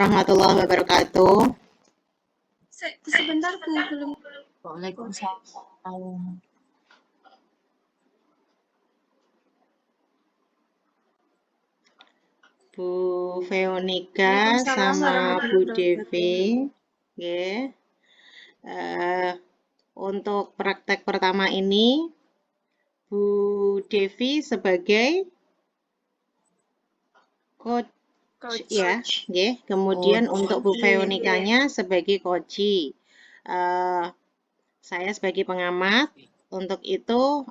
warahmatullahi wabarakatuh. Sebentar Bu, belum. Waalaikumsalam. Bu Veronica sama Bu Devi. Nggih. Untuk praktek pertama ini Bu Devi sebagai coach ya, nggih. Kemudian untuk Bu Veronicanya sebagai coach. Saya sebagai pengamat. Untuk itu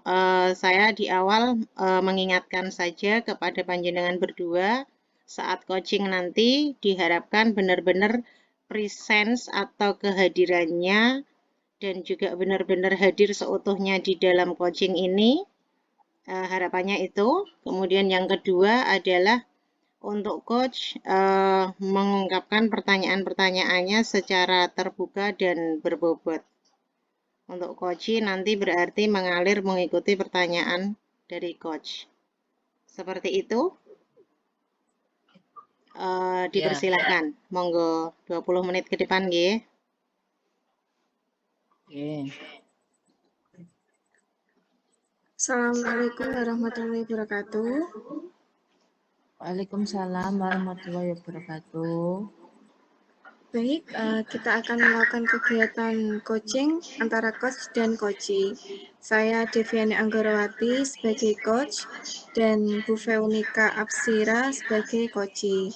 saya di awal mengingatkan saja kepada panjenengan berdua saat coaching nanti diharapkan benar-benar presence atau kehadirannya dan juga benar-benar hadir seutuhnya di dalam coaching ini. Harapannya itu. Kemudian yang kedua adalah untuk coach mengungkapkan pertanyaan-pertanyaannya secara terbuka dan berbobot. Untuk coach nanti berarti mengalir mengikuti pertanyaan dari coach. Seperti itu. Dipersilahkan. Monggo 20 menit ke depan nggih. Assalamualaikum warahmatullahi wabarakatuh. Waalaikumsalam warahmatullahi wabarakatuh. Baik, kita akan melakukan kegiatan coaching antara coach dan coachee. Saya Deviani Anggarawati sebagai coach dan Bu Veronica Apsira sebagai coachee.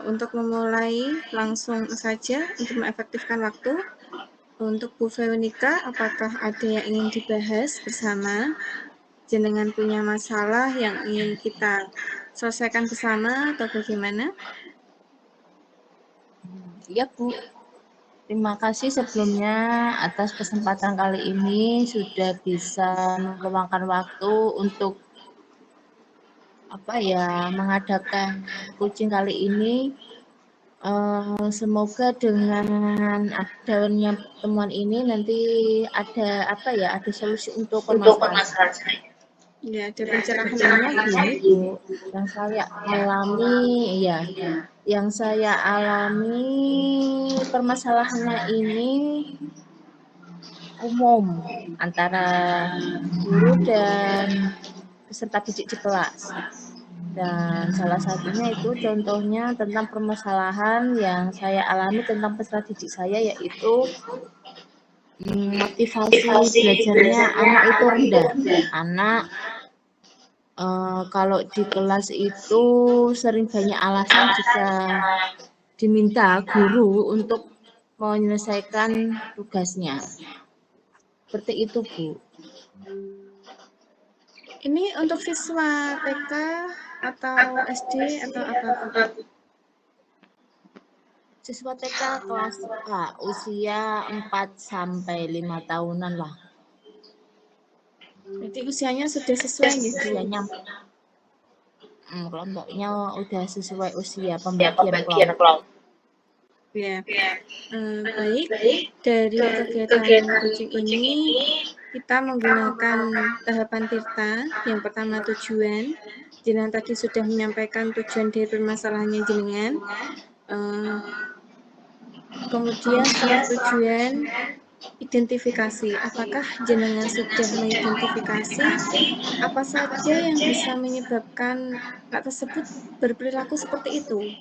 Untuk memulai langsung saja untuk mengefektifkan waktu. Untuk Bu Veronica, apakah ada yang ingin dibahas bersama? Jenengan punya masalah yang ingin kita selesaikan bersama atau bagaimana? Iya Bu, terima kasih sebelumnya atas kesempatan kali ini sudah bisa meluangkan waktu untuk mengadakan coaching kali ini. Semoga dengan adanya pertemuan ini nanti ada solusi untuk permasalahan saya. Ya, ada pencerahan Ini Bu, yang saya alami permasalahannya ini umum antara guru dan peserta didik di kelas. Dan salah satunya itu contohnya tentang permasalahan yang saya alami tentang peserta didik saya, yaitu motivasi belajarnya anak itu rendah. Anak kalau di kelas itu sering banyak alasan jika diminta guru untuk menyelesaikan tugasnya. Seperti itu Bu. Ini untuk siswa TK atau SD atau apa? Siswa TK kelas A, usia 4 sampai 5 tahunan lah. Berarti usianya sudah sesuai gitu. Usianya kelompoknya udah sesuai usia pembagian kelompok. Ya. Baik, dari kegiatan coaching ini kita menggunakan tahapan Tirta. Yang pertama tujuan. Jenengan tadi sudah menyampaikan tujuan dari permasalahannya jenengan. Kemudian setelah tujuan, identifikasi. Apakah jenengan sudah mengidentifikasi apa saja yang bisa menyebabkan anak tersebut berperilaku seperti itu?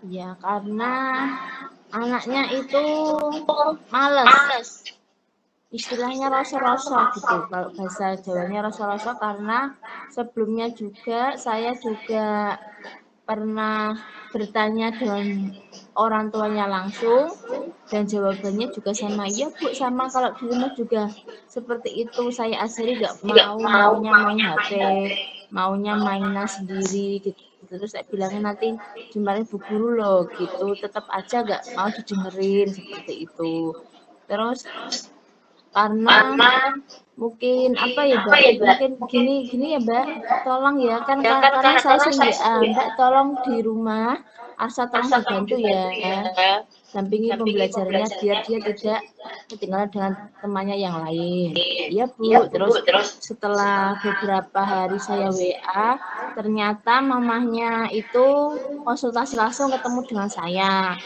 Ya, karena anaknya itu malas. Istilahnya rasa-rasa gitu. Kalau bahasa Jawanya rasa-rasa, karena sebelumnya juga saya juga pernah bertanya dengan orang tuanya langsung dan jawabannya juga sama. Iya Bu, sama, kalau di rumah juga seperti itu. Saya asli maunya main HP, maunya mainan sendiri gitu. Terus saya bilangnya nanti dimarahin Bu Guru loh gitu. Tetap aja nggak mau didengerin seperti itu. Terus karena mungkin mungkin gini ya Mbak, tolong ya, karena saya sering Mbak, tolong di rumah Arsa tolong dibantu ya. dampingi pembelajarannya biar dia tidak ketinggalan dengan temannya yang lain. Iya Bu, terus setelah beberapa hari saya WA, ternyata mamahnya itu konsultasi langsung ketemu dengan saya.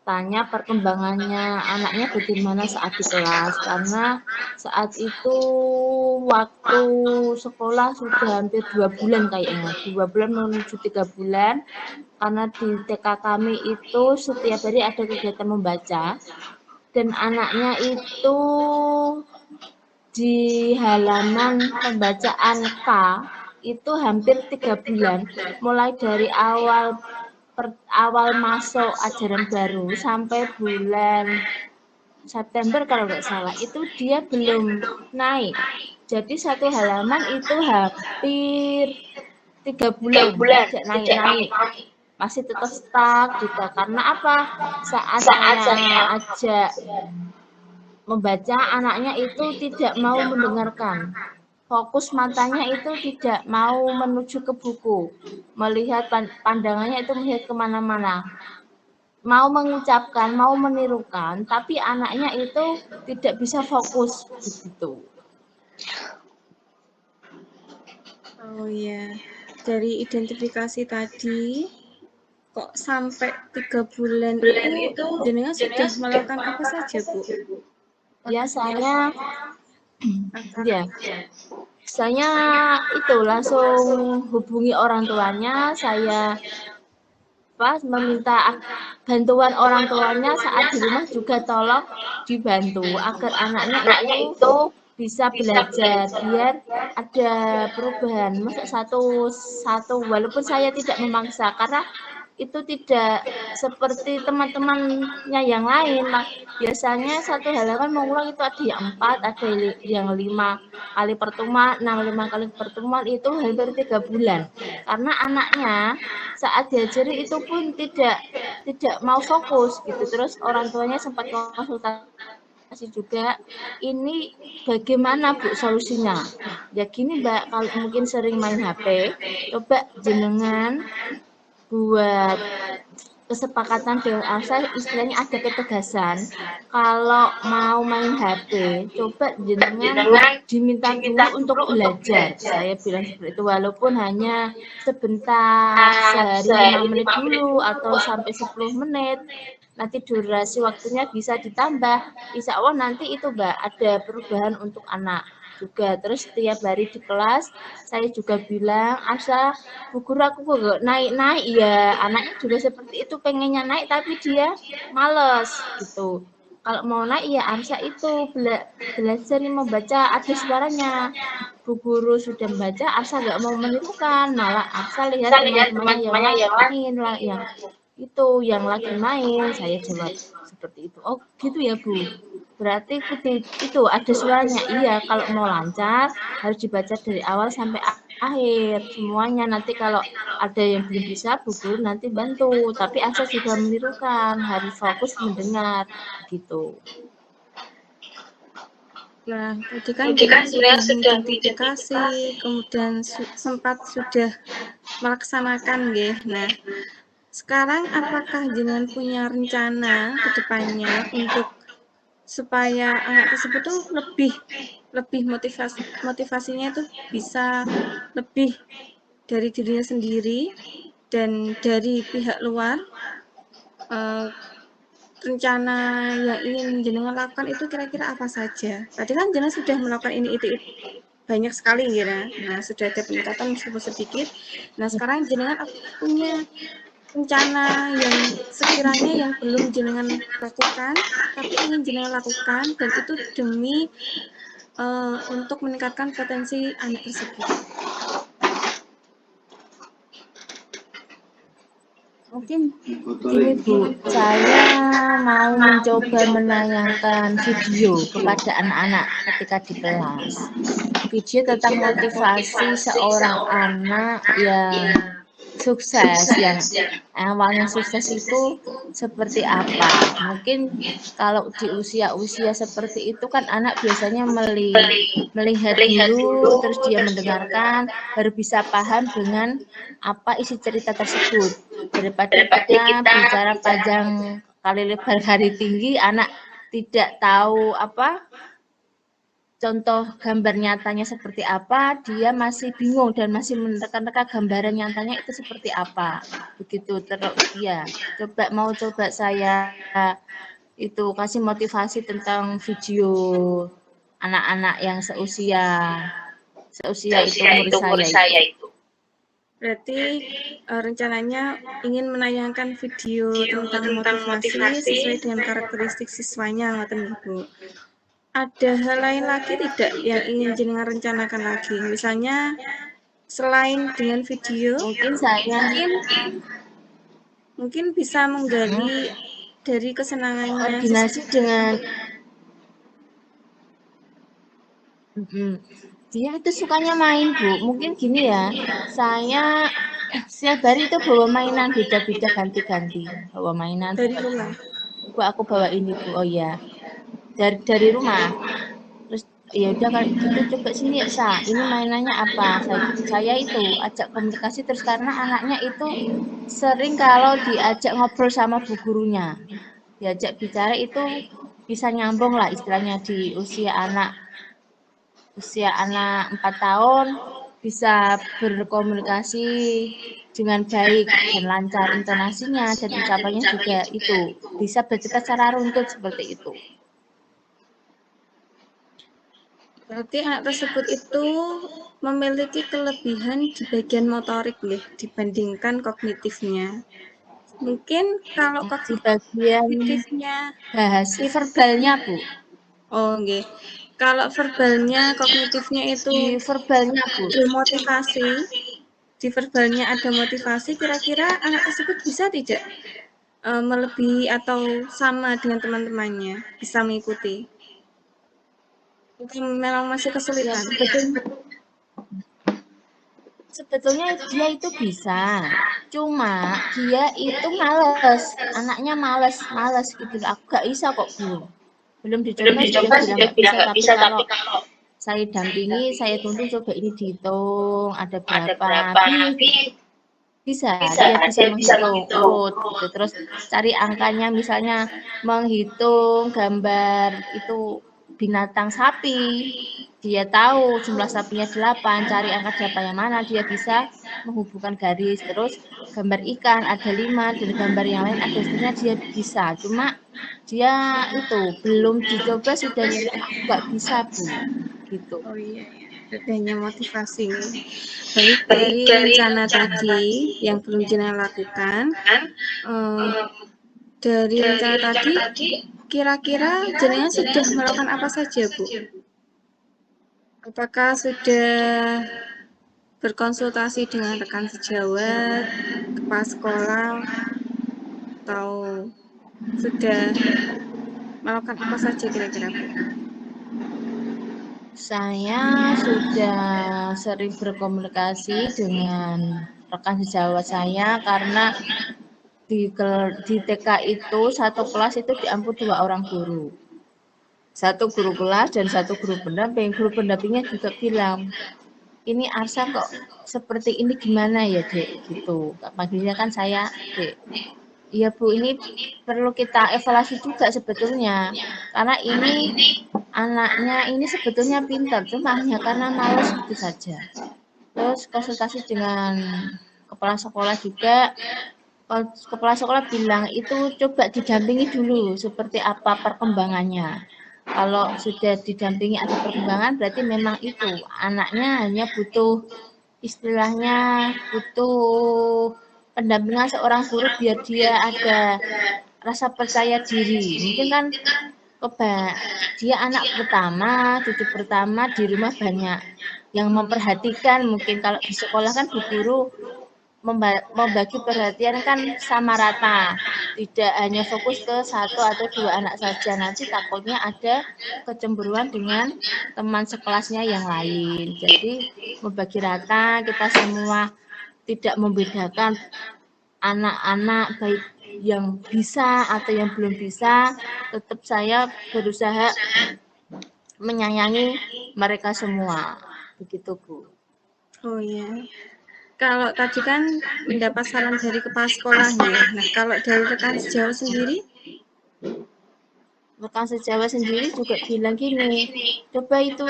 Tanya perkembangannya anaknya bagaimana saat di kelas, karena saat itu waktu sekolah sudah hampir 2 bulan kayaknya, 2 bulan menuju 3 bulan, karena di TK kami itu setiap hari ada kegiatan membaca, dan anaknya itu di halaman pembacaan K itu hampir 3 bulan, mulai dari awal masuk ajaran baru sampai bulan September kalau nggak salah, itu dia belum naik. Jadi satu halaman itu hampir 3 bulan tidak naik-naik. Masih tetap stuck juga. Karena apa? Saat saya ajak membaca, anaknya itu tidak mau mendengarkan. Fokus matanya itu tidak mau menuju ke buku, melihat pandangannya itu melihat kemana-mana, mau mengucapkan, mau menirukan, tapi anaknya itu tidak bisa fokus begitu. Oh iya, dari identifikasi tadi, kok sampai 3 bulan itu jenengan sudah melakukan apa saja, Bu? Biasanya ya, saya itu langsung hubungi orang tuanya, saya meminta bantuan orang tuanya saat di rumah juga tolong dibantu agar anaknya itu bisa belajar biar ada perubahan. Masa satu walaupun saya tidak memaksa karena itu tidak seperti teman-temannya yang lain. Biasanya satu halaman mengulang itu ada yang 4, ada yang 5 kali pertemuan, 5 kali pertemuan itu hampir 3 bulan. Karena anaknya saat diajari itu pun tidak mau fokus gitu. Terus orang tuanya sempat konsultasi juga, ini bagaimana Bu solusinya? Ya gini Mbak, kalau mungkin sering main HP, coba jenengan buat kesepakatan dengan Alsa, istilahnya ada ketegasan. Kalau mau main HP, coba jenengan diminta dulu untuk belajar. Saya bilang seperti itu, walaupun hanya sebentar, sehari 5 menit dulu atau sampai 10 menit. Nanti durasi waktunya bisa ditambah. Insya Allah nanti itu Mbak ada perubahan untuk anak juga. Terus setiap hari di kelas saya juga bilang, Asa, Bu guru aku kok naik-naik ya. Anaknya juga seperti itu, pengennya naik tapi dia males gitu. Kalau mau naik ya Amsa itu belajar membaca ada suaranya. Bu guru sudah membaca, Amsa nggak mau menirukan, malah Amsa lihat teman-temannya yang lain lah, yang itu yang lagi main. Saya jawab seperti itu. Oh gitu ya Bu. Berarti itu ada suaranya. Iya, kalau mau lancar harus dibaca dari awal sampai akhir semuanya. Nanti kalau ada yang belum bisa, Bu guru nanti bantu. Tapi Asa juga menirukan, harus fokus mendengar gitu. Nah, tadi kan jenengan sudah mengidentifikasi, kemudian sempat sudah melaksanakan nggih. Nah, sekarang apakah jenengan punya rencana ke depannya untuk supaya anak tersebut tuh lebih motivasinya itu bisa lebih dari dirinya sendiri dan dari pihak luar, rencana yang ingin jenengan lakukan itu kira-kira apa saja? Tadi kan jenengan sudah melakukan ini itu banyak sekali ya. Nah, sudah ada peningkatan meskipun sedikit. Nah, sekarang jenengan punya rencana yang sekiranya yang belum jenengan lakukan tapi ingin jenengan lakukan, dan itu demi untuk meningkatkan potensi anak tersebut. Mungkin ini Bu, saya mau mencoba menayangkan video kepada anak-anak ketika di kelas. Video tentang motivasi seorang anak yang sukses, yang awalnya sukses itu seperti apa. Mungkin kalau di usia-usia seperti itu kan anak biasanya melihat dulu, terus dia mendengarkan, baru bisa paham dengan apa isi cerita tersebut. Daripada kita bicara panjang kali lebar kali tinggi, anak tidak tahu contoh gambar nyatanya seperti apa, dia masih bingung dan masih menerka-nerka gambaran nyatanya itu seperti apa. Begitu terus ya. Coba saya itu kasih motivasi tentang video anak-anak yang seusia itu umur saya itu. Berarti rencananya ingin menayangkan video tentang motivasi sesuai dengan karakteristik siswanya, ngoten Bu. Ada hal lain lagi tidak yang ingin jenengan rencanakan lagi? Misalnya selain dengan video, Mungkin saya mungkin bisa menggali dari kesenangannya koordinasi dengan dia itu sukanya main, Bu. Mungkin gini ya, saya setiap hari itu bawa mainan beda-beda ganti-ganti. Bawa mainan dari rumah. Bu, aku bawa ini, Bu. Oh iya. Dari rumah. Terus ya udah kalau gitu coba sini Sa, ini mainannya apa? Saya itu ajak komunikasi terus karena anaknya itu sering kalau diajak ngobrol sama bu gurunya. Diajak bicara itu bisa nyambung lah istilahnya di usia anak 4 tahun bisa berkomunikasi dengan baik dan lancar intonasinya dan ucapannya juga itu bisa bercerita secara runtut seperti itu. Berarti anak tersebut itu memiliki kelebihan di bagian motorik nih dibandingkan kognitifnya. Mungkin kalau Di bagian kognitifnya bahasa verbalnya, Bu. Oh, nggih. Kalau verbalnya, kognitifnya itu Di verbalnya, Bu. ada motivasi, di verbalnya ada motivasi, kira-kira anak tersebut bisa tidak melebihi atau sama dengan teman-temannya, bisa mengikuti? Mungkin memang masih Ya, kesulitan. sebetulnya dia itu bisa, cuma dia itu males, anaknya males gitu. Aku gak bisa kok Bu. Belum dicoba sudah bilang gak bisa, tapi kalau saya dampingi, saya tuntun coba ini dihitung, ada berapa, bisa, dia bisa menghitung urut gitu. Terus cari angkanya misalnya menghitung gambar itu binatang sapi. Dia tahu jumlah sapinya 8, cari angka 8 yang mana dia bisa menghubungkan garis. Terus gambar ikan ada 5 dan gambar yang lain ada sebenarnya dia bisa. Cuma dia itu belum dicoba sudah nggak bisa Bu. Gitu. Oh iya, adanya motivasi. Baik, dari rencana tadi yang belum jenengan lakukan, dari rencana tadi, kira-kira jenengan sudah melakukan apa saja, Bu? Apakah sudah berkonsultasi dengan rekan sejawat, kepala sekolah, atau sudah melakukan apa saja kira-kira, Bu? Saya sudah sering berkomunikasi dengan rekan sejawat saya karena di TK itu satu kelas itu diampun 2 orang guru. Satu guru kelas dan satu guru pendamping. Guru pendampingnya juga bilang, ini Arsa kok seperti ini gimana ya Dek? Gitu. Panggilnya kan saya Dek. Iya Bu, ini perlu kita evaluasi juga sebetulnya. Karena ini anaknya ini sebetulnya pintar, cuma hanya karena malas gitu saja. Terus konsultasi dengan kepala sekolah juga, kepala sekolah bilang itu coba didampingi dulu seperti apa perkembangannya. Kalau sudah didampingi ada perkembangan berarti memang itu anaknya hanya butuh istilahnya butuh pendampingan seorang guru biar dia ada rasa percaya diri. Mungkin kan dia anak pertama, cucu pertama di rumah banyak yang memperhatikan. Mungkin kalau di sekolah kan bu guru membagi perhatian kan sama rata, tidak hanya fokus ke 1 atau 2 anak saja. Nanti takutnya ada kecemburuan dengan teman sekelasnya yang lain. Jadi membagi rata, kita semua tidak membedakan anak-anak baik yang bisa atau yang belum bisa, tetap saya berusaha menyayangi mereka semua. Begitu Bu. Oh iya. Kalau tadi kan mendapat saran dari kepala sekolah nih. Nah, kalau dari rekan sejawat sendiri, rekan sejawat sendiri juga bilang gini, coba itu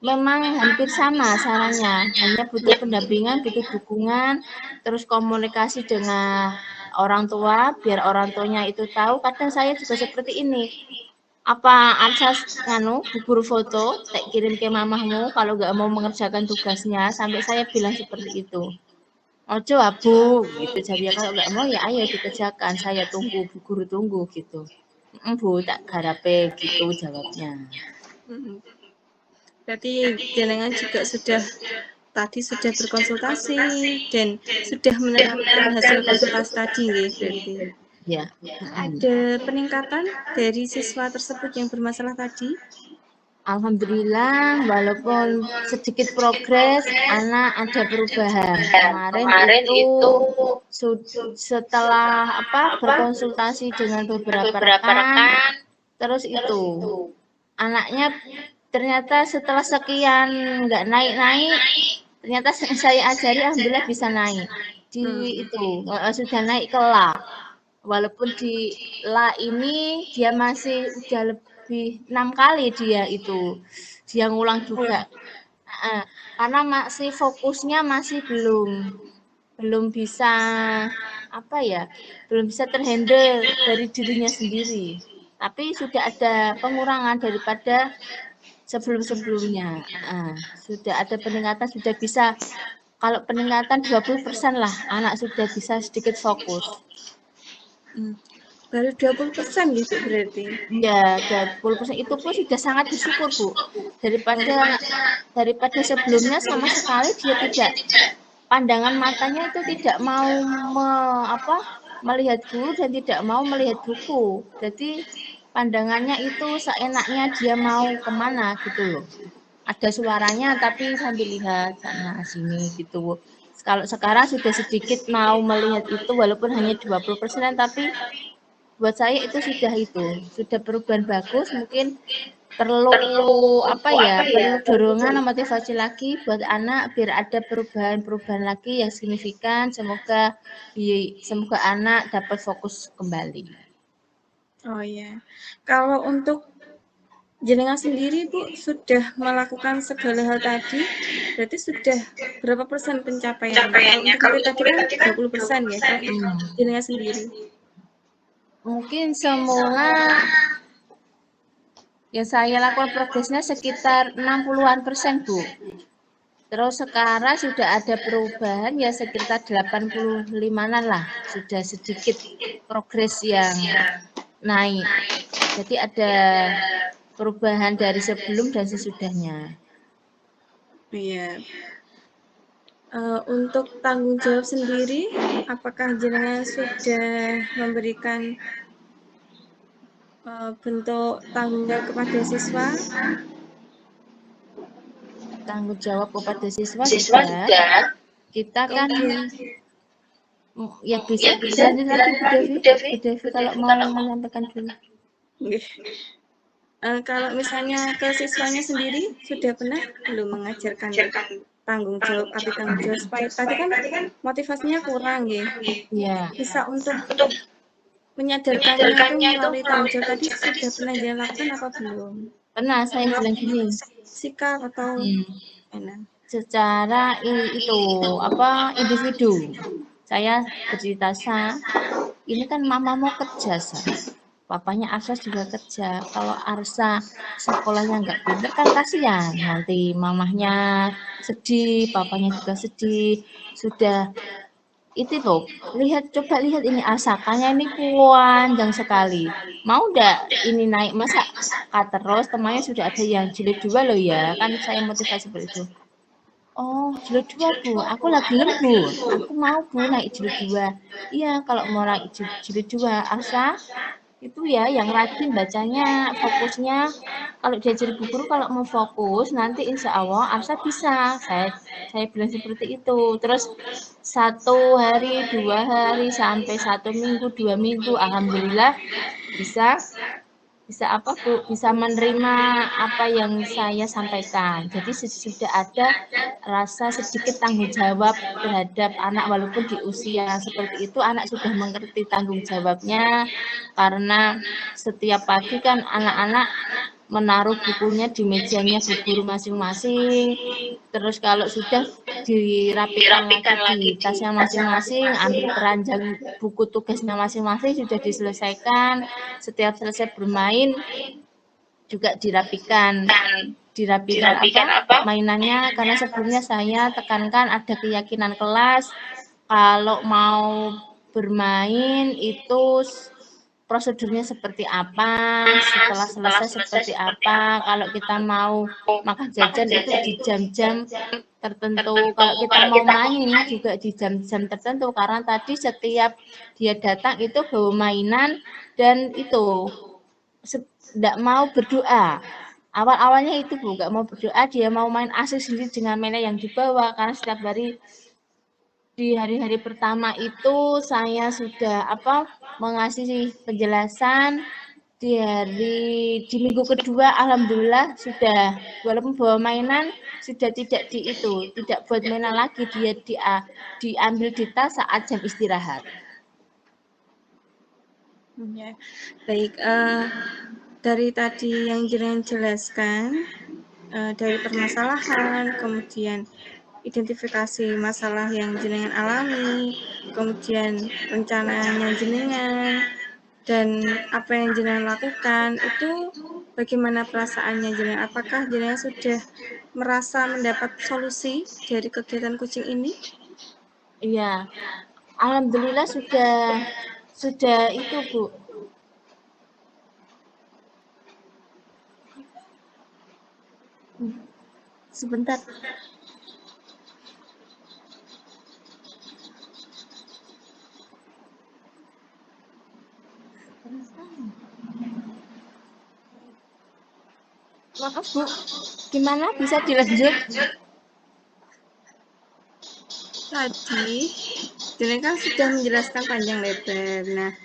memang hampir sama sarannya, hanya butuh pendampingan, butuh dukungan, terus komunikasi dengan orang tua, biar orang tuanya itu tahu. Kadang saya juga seperti ini, apa Arsas gugur foto, tak kirim ke mamahmu kalau nggak mau mengerjakan tugasnya, sampai saya bilang seperti itu. Ojo abu, gitu jawabnya, kalau nggak mau ya ayo dikerjakan, saya tunggu, bu guru tunggu gitu. Bu, tak garape gitu jawabnya. Berarti jenengan juga tadi sudah berkonsultasi dan sudah menerapkan hasil konsultasi tadi, berarti. Ya. Ada peningkatan dari siswa tersebut yang bermasalah tadi? Alhamdulillah, walaupun sedikit progres, anak ada perubahan. Kemarin itu setelah berkonsultasi dengan beberapa rekan, terus itu anaknya ternyata setelah sekian nggak naik-naik, ternyata saya ajari alhamdulillah bisa naik. Di itu sudah naik ke La. Walaupun di La ini dia masih udah lebih 6 kali dia ngulang juga. Karena masih fokusnya masih belum bisa belum bisa terhandle dari dirinya sendiri. Tapi sudah ada pengurangan daripada sebelum-sebelumnya. Sudah ada peningkatan, sudah bisa, kalau peningkatan 20% lah anak sudah bisa sedikit fokus. Baru 20% gitu berarti? Ya, 20% itu pun sudah sangat bersyukur, Bu. Daripada sebelumnya sama sekali dia tidak, pandangan matanya itu tidak mau melihat guru dan tidak mau melihat buku. Jadi pandangannya itu seenaknya dia mau kemana gitu loh. Ada suaranya tapi sambil lihat sana sini gitu. Kalau sekarang sudah sedikit mau melihat itu walaupun hanya 20%, tapi buat saya itu sudah perubahan bagus. Mungkin perlu perlu dorongan motivasi lagi buat anak biar ada perubahan lagi yang signifikan. Semoga anak dapat fokus kembali. Oh iya, kalau untuk jenengan sendiri Bu sudah melakukan segala hal tadi, berarti sudah berapa persen pencapaiannya? Kalau untuk tadi kan 20% ya, kalau jenengan sendiri? Mungkin semula yang saya lakukan progresnya sekitar 60-an%, Bu. Terus sekarang sudah ada perubahan ya sekitar 85-an lah, sudah sedikit progres yang naik. Jadi ada perubahan dari sebelum dan sesudahnya. Iya. Untuk tanggung jawab sendiri, apakah jenengan sudah memberikan bentuk tanggung jawab kepada siswa? Tanggung jawab kepada siswa sudah. Kita kan ya bisa lanjut lagi Bu Devi kalau mau menyampaikan dulu. Kalau misalnya ke siswanya sendiri sudah pernah belum mengajarkan tanggung jawab supaya tadi kan motivasinya kurang ya. Bisa untuk menyadarkannya itu melalui tanggung jawab tadi sudah pernah dilakukan apa belum? Pernah, saya bilang gini. Sikap atau secara individu. Saya bercerita, ini kan mama mau kerja, papanya Arsa juga kerja. Kalau Arsa sekolahnya nggak pinter kan kasihan, nanti mamahnya sedih, papanya juga sedih. Sudah itu loh, coba lihat ini Arsakanya ini panjang sekali. Mau nggak ini naik, masa terus temannya sudah ada yang jilid 2 loh ya, kan saya motivasi seperti itu. Oh, jilid 2 Bu, aku lagi Bu, aku mau Bu naik jilid 2. Iya, kalau mau naik jilid 2, Arsa itu ya yang rajin bacanya, fokusnya. Kalau diajari Bu Guru kalau mau fokus nanti insya Allah Arsa bisa. Saya bilang seperti itu. Terus 1 hari, 2 hari, sampai 1 minggu, 2 minggu, alhamdulillah bisa bisa apa Bu, bisa menerima apa yang saya sampaikan. Jadi sudah ada rasa sedikit tanggung jawab terhadap anak walaupun di usia seperti itu anak sudah mengerti tanggung jawabnya karena setiap pagi kan anak-anak menaruh bukunya di mejanya bu guru masing-masing. Terus kalau sudah dirapikan lagi di tasnya masing-masing, ambil keranjang buku tugasnya masing-masing sudah diselesaikan. Setiap selesai bermain juga dirapikan. Dirapikan apa? Mainannya karena sebelumnya saya tekankan ada keyakinan kelas kalau mau bermain itu prosedurnya seperti apa, setelah selesai seperti apa, kalau kita mau makan jajan itu di jam-jam tertentu, kalau kita mau main juga di jam-jam tertentu, karena tadi setiap dia datang itu bawa mainan dan itu tidak mau berdoa. Awal-awalnya itu Bu, nggak mau berdoa, dia mau main asik sendiri dengan mainan yang dibawa, karena setiap hari di hari-hari pertama itu saya sudah mengasih penjelasan di minggu kedua alhamdulillah sudah walaupun bawa mainan sudah tidak tidak buat mainan lagi, dia diambil di tas saat jam istirahat. Ya, baik. Dari tadi yang jenengan jelaskan dari permasalahan, kemudian identifikasi masalah yang jenengan alami, kemudian rencananya jenengan, dan apa yang jenengan lakukan, itu bagaimana perasaannya jenengan? Apakah jenengan sudah merasa mendapat solusi dari kegiatan coaching ini? Iya, alhamdulillah sudah itu Bu. Sebentar. Maaf Bu, gimana bisa dilanjut? Tadi, jenengan kan sudah menjelaskan panjang lebar. Nah,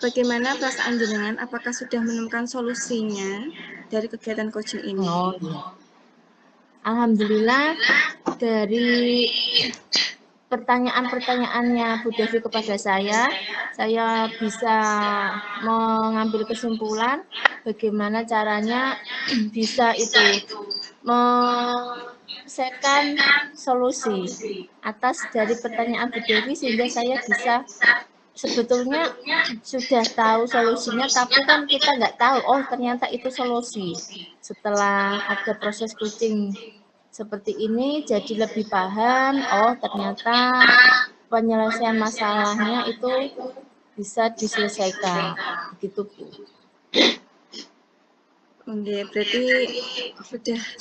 bagaimana perasaan jenengan? Apakah sudah menemukan solusinya dari kegiatan coaching ini? Oh iya. Alhamdulillah dari pertanyaan-pertanyaannya Bu Devi kepada saya bisa mengambil kesimpulan bagaimana caranya bisa itu menyelesaikan solusi atas dari pertanyaan Bu Devi sehingga saya bisa sebetulnya sudah tahu solusinya tapi kan kita nggak tahu oh ternyata itu solusi setelah ada proses coaching seperti ini jadi lebih paham oh ternyata penyelesaian masalahnya itu bisa diselesaikan gitu Bu. Oke, berarti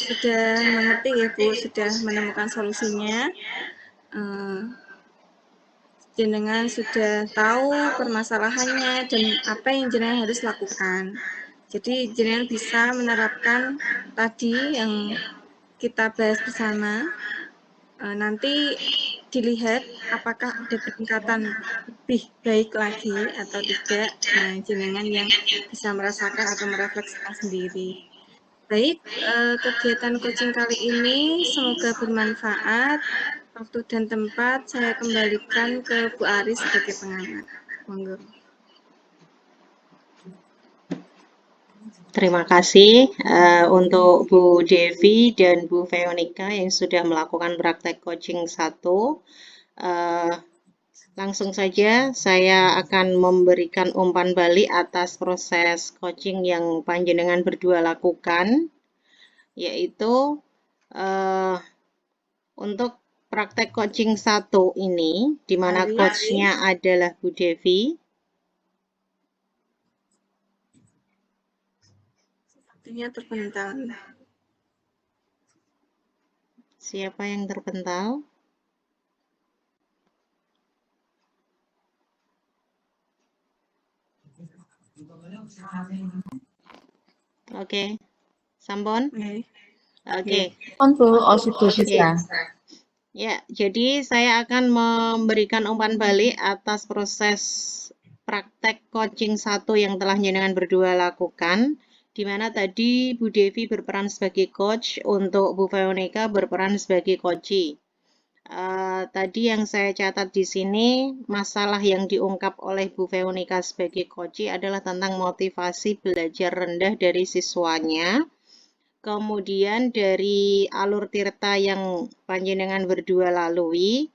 sudah mengerti ya Bu, sudah menemukan solusinya. Jenengan sudah tahu permasalahannya dan apa yang jenengan harus lakukan. Jadi jenengan bisa menerapkan tadi yang kita bahas bersama. Nanti dilihat apakah ada peningkatan lebih baik lagi atau tidak. Nah, jenengan yang bisa merasakan atau merefleksikan sendiri. Baik, kegiatan coaching kali ini semoga bermanfaat. Waktu dan tempat saya kembalikan ke Bu Aris sebagai pengamat. Monggo. Terima kasih untuk Bu Devi dan Bu Veronica yang sudah melakukan praktek coaching 1. Langsung saja saya akan memberikan umpan balik atas proses coaching yang panjenengan berdua lakukan, yaitu untuk praktek coaching 1 ini, di mana coachnya adalah Bu Devi. Sepertinya terpental. Siapa yang terpental? Oke, Sampon? Oke. Oh sudah bisa. Ya, jadi saya akan memberikan umpan balik atas proses praktek coaching 1 yang telah jenengan berdua lakukan, di mana tadi Bu Devi berperan sebagai coach, untuk Bu Veronica berperan sebagai coachee. Tadi yang saya catat di sini, masalah yang diungkap oleh Bu Veronica sebagai coachee adalah tentang motivasi belajar rendah dari siswanya. Kemudian dari alur tirta yang panjenengan berdua lalui,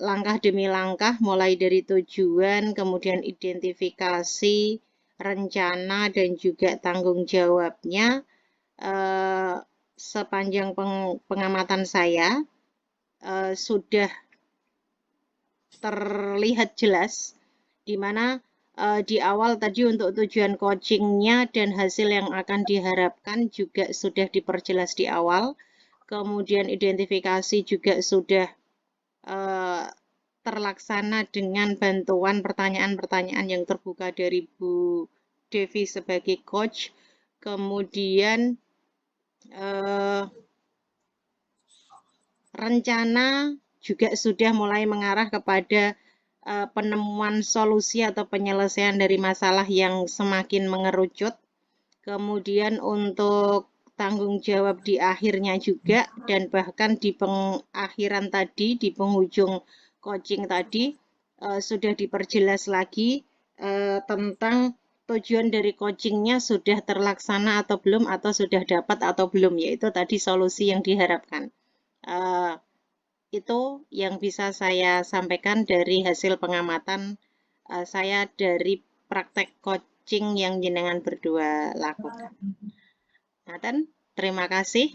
langkah demi langkah mulai dari tujuan, kemudian identifikasi, rencana, dan juga tanggung jawabnya, sepanjang pengamatan saya sudah terlihat jelas, di mana di awal tadi untuk tujuan coachingnya dan hasil yang akan diharapkan juga sudah diperjelas di awal. Kemudian identifikasi juga sudah terlaksana dengan bantuan pertanyaan-pertanyaan yang terbuka dari Bu Devi sebagai coach. Kemudian rencana juga sudah mulai mengarah kepada penemuan solusi atau penyelesaian dari masalah yang semakin mengerucut. Kemudian untuk tanggung jawab di akhirnya juga, dan bahkan di pengakhiran tadi, di penghujung coaching tadi, sudah diperjelas lagi tentang tujuan dari coachingnya sudah terlaksana atau belum, atau sudah dapat atau belum, yaitu tadi solusi yang diharapkan. Itu yang bisa saya sampaikan dari hasil pengamatan saya dari praktek coaching yang jenengan berdua lakukan. Nathan, terima kasih.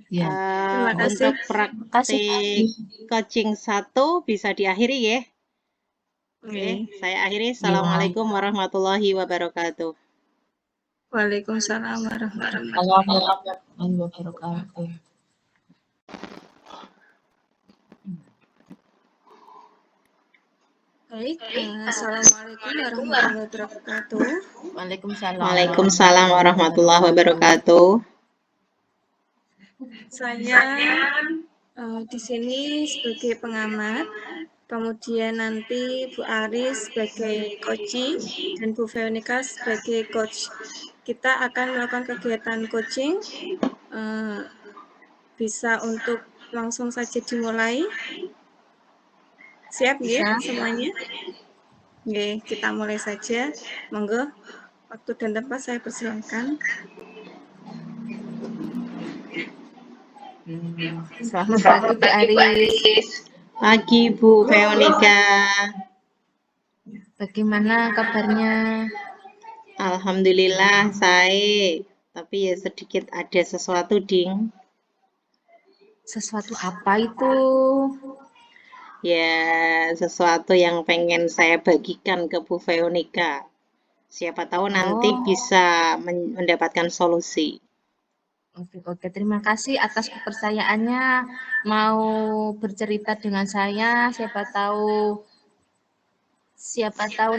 Ya. Terima kasih. Untuk praktek coaching 1 bisa diakhiri ya. Oke, saya akhiri. Assalamualaikum warahmatullahi wabarakatuh. Waalaikumsalam warahmatullahi wabarakatuh. Baik, Assalamualaikum warahmatullahi wabarakatuh. Waalaikumsalam. Waalaikumsalam warahmatullahi wabarakatuh. Saya di sini sebagai pengamat, kemudian nanti Bu Aris sebagai coachee dan Bu Veronica sebagai coach. Kita akan melakukan kegiatan coaching. Bisa untuk langsung saja dimulai. Siap ya semuanya? Oke, kita mulai saja. Monggo, waktu dan tempat saya persilakan. Selamat pagi Bu Aris. Pagi Bu Veronica. Bagaimana kabarnya? Alhamdulillah saya, tapi ya sedikit ada sesuatu ding. Sesuatu apa itu? Ya, sesuatu yang pengen saya bagikan ke Bu Veronica. Siapa tahu nanti bisa mendapatkan solusi. Oke, terima kasih atas kepercayaannya mau bercerita dengan saya. Siapa tahu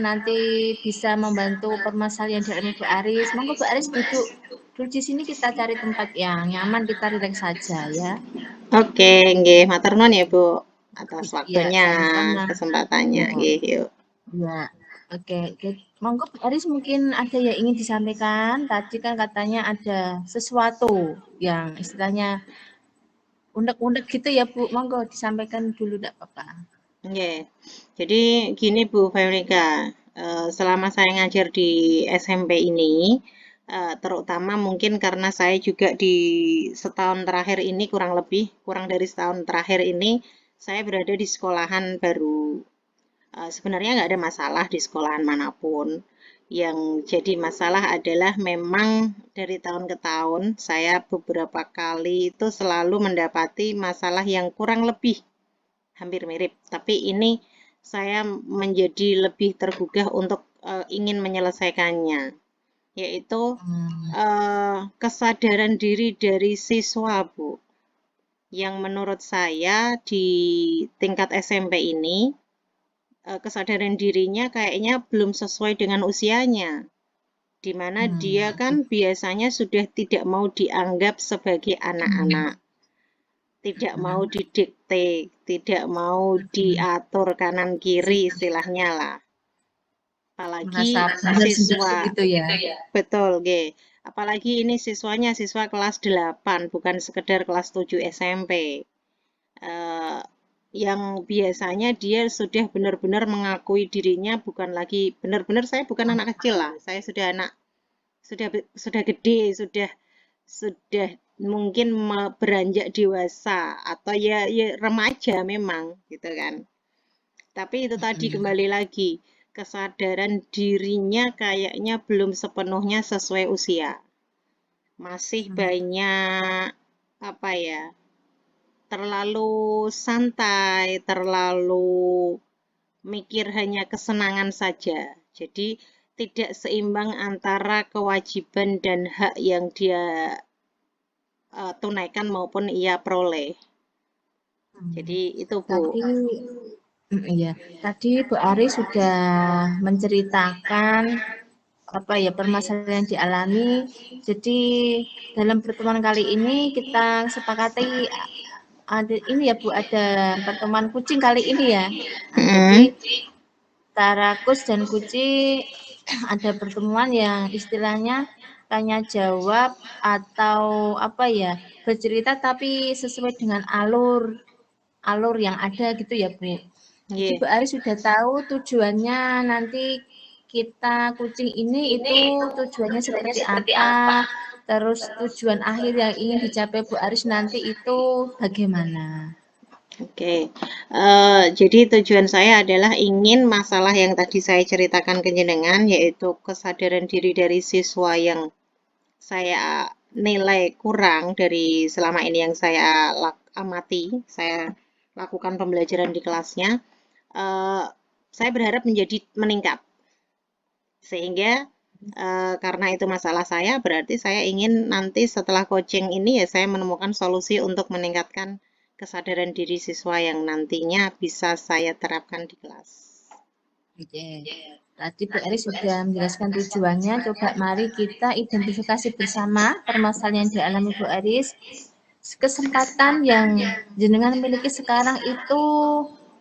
nanti bisa membantu permasalahan dari Bu Aris. Monggo Bu Aris duduk di sini, kita cari tempat yang nyaman, kita rileks saja ya. Oke, nggih, matur nuwun ya Bu atas waktunya, sama-sama. kesempatannya. Nggih, yuk. Ya, oke. Monggo Bu Aris, mungkin ada yang ingin disampaikan. Tadi kan katanya ada sesuatu yang istilahnya unek-unek gitu ya Bu. Monggo disampaikan dulu, enggak apa-apa. Oke, jadi gini Bu Veronica, selama saya ngajar di SMP ini, terutama mungkin karena saya juga di setahun terakhir ini, kurang dari setahun terakhir ini, saya berada di sekolahan baru. Sebenarnya nggak ada masalah di sekolahan manapun. Yang jadi masalah adalah memang dari tahun ke tahun, saya beberapa kali itu selalu mendapati masalah yang kurang lebih hampir mirip, tapi ini saya menjadi lebih tergugah untuk ingin menyelesaikannya, yaitu kesadaran diri dari siswa Bu, yang menurut saya di tingkat SMP ini kesadaran dirinya kayaknya belum sesuai dengan usianya, di mana dia kan biasanya sudah tidak mau dianggap sebagai anak-anak, tidak mau didikte, tidak mau diatur kanan kiri istilahnya lah. Apalagi merasa bangga sendiri siswa, gitu ya. betul, nggih. Apalagi ini siswanya siswa kelas 8, bukan sekedar kelas 7 SMP. Eh, yang biasanya dia sudah benar-benar mengakui dirinya bukan lagi benar-benar saya bukan anak kecil lah. Saya sudah sudah gede, sudah mungkin beranjak dewasa atau ya remaja memang gitu kan. Tapi itu tadi kembali lagi, kesadaran dirinya kayaknya belum sepenuhnya sesuai usia. Masih banyak apa ya? Terlalu santai, terlalu mikir hanya kesenangan saja. Jadi tidak seimbang antara kewajiban dan hak yang dia tunaikan maupun ia peroleh. Jadi itu Bu. Tadi iya, tadi Bu Ari sudah menceritakan apa ya permasalahan yang dialami. Jadi dalam pertemuan kali ini kita sepakati ada ini ya Bu, ada pertemuan kucing kali ini ya. Nah, jadi antara coach dan kuci ada pertemuan yang istilahnya tanya jawab atau apa ya bercerita tapi sesuai dengan alur yang ada gitu ya Bu. Jadi Yeah. Bu Ari sudah tahu tujuannya nanti kita kucing ini itu tujuannya seperti apa, terus tujuan akhir yang ingin dicapai Bu Aris nanti itu bagaimana? Oke, jadi tujuan saya adalah ingin masalah yang tadi saya ceritakan ke jenengan, yaitu kesadaran diri dari siswa yang saya nilai kurang dari selama ini yang saya amati, saya lakukan pembelajaran di kelasnya, saya berharap menjadi meningkat. Sehingga karena itu masalah saya, berarti saya ingin nanti setelah coaching ini ya saya menemukan solusi untuk meningkatkan kesadaran diri siswa yang nantinya bisa saya terapkan di kelas. Oke. Tadi Bu Aris sudah menjelaskan tujuannya. Coba mari kita identifikasi bersama permasalahan yang dialami Bu Aris. Kesempatan yang jenengan miliki sekarang itu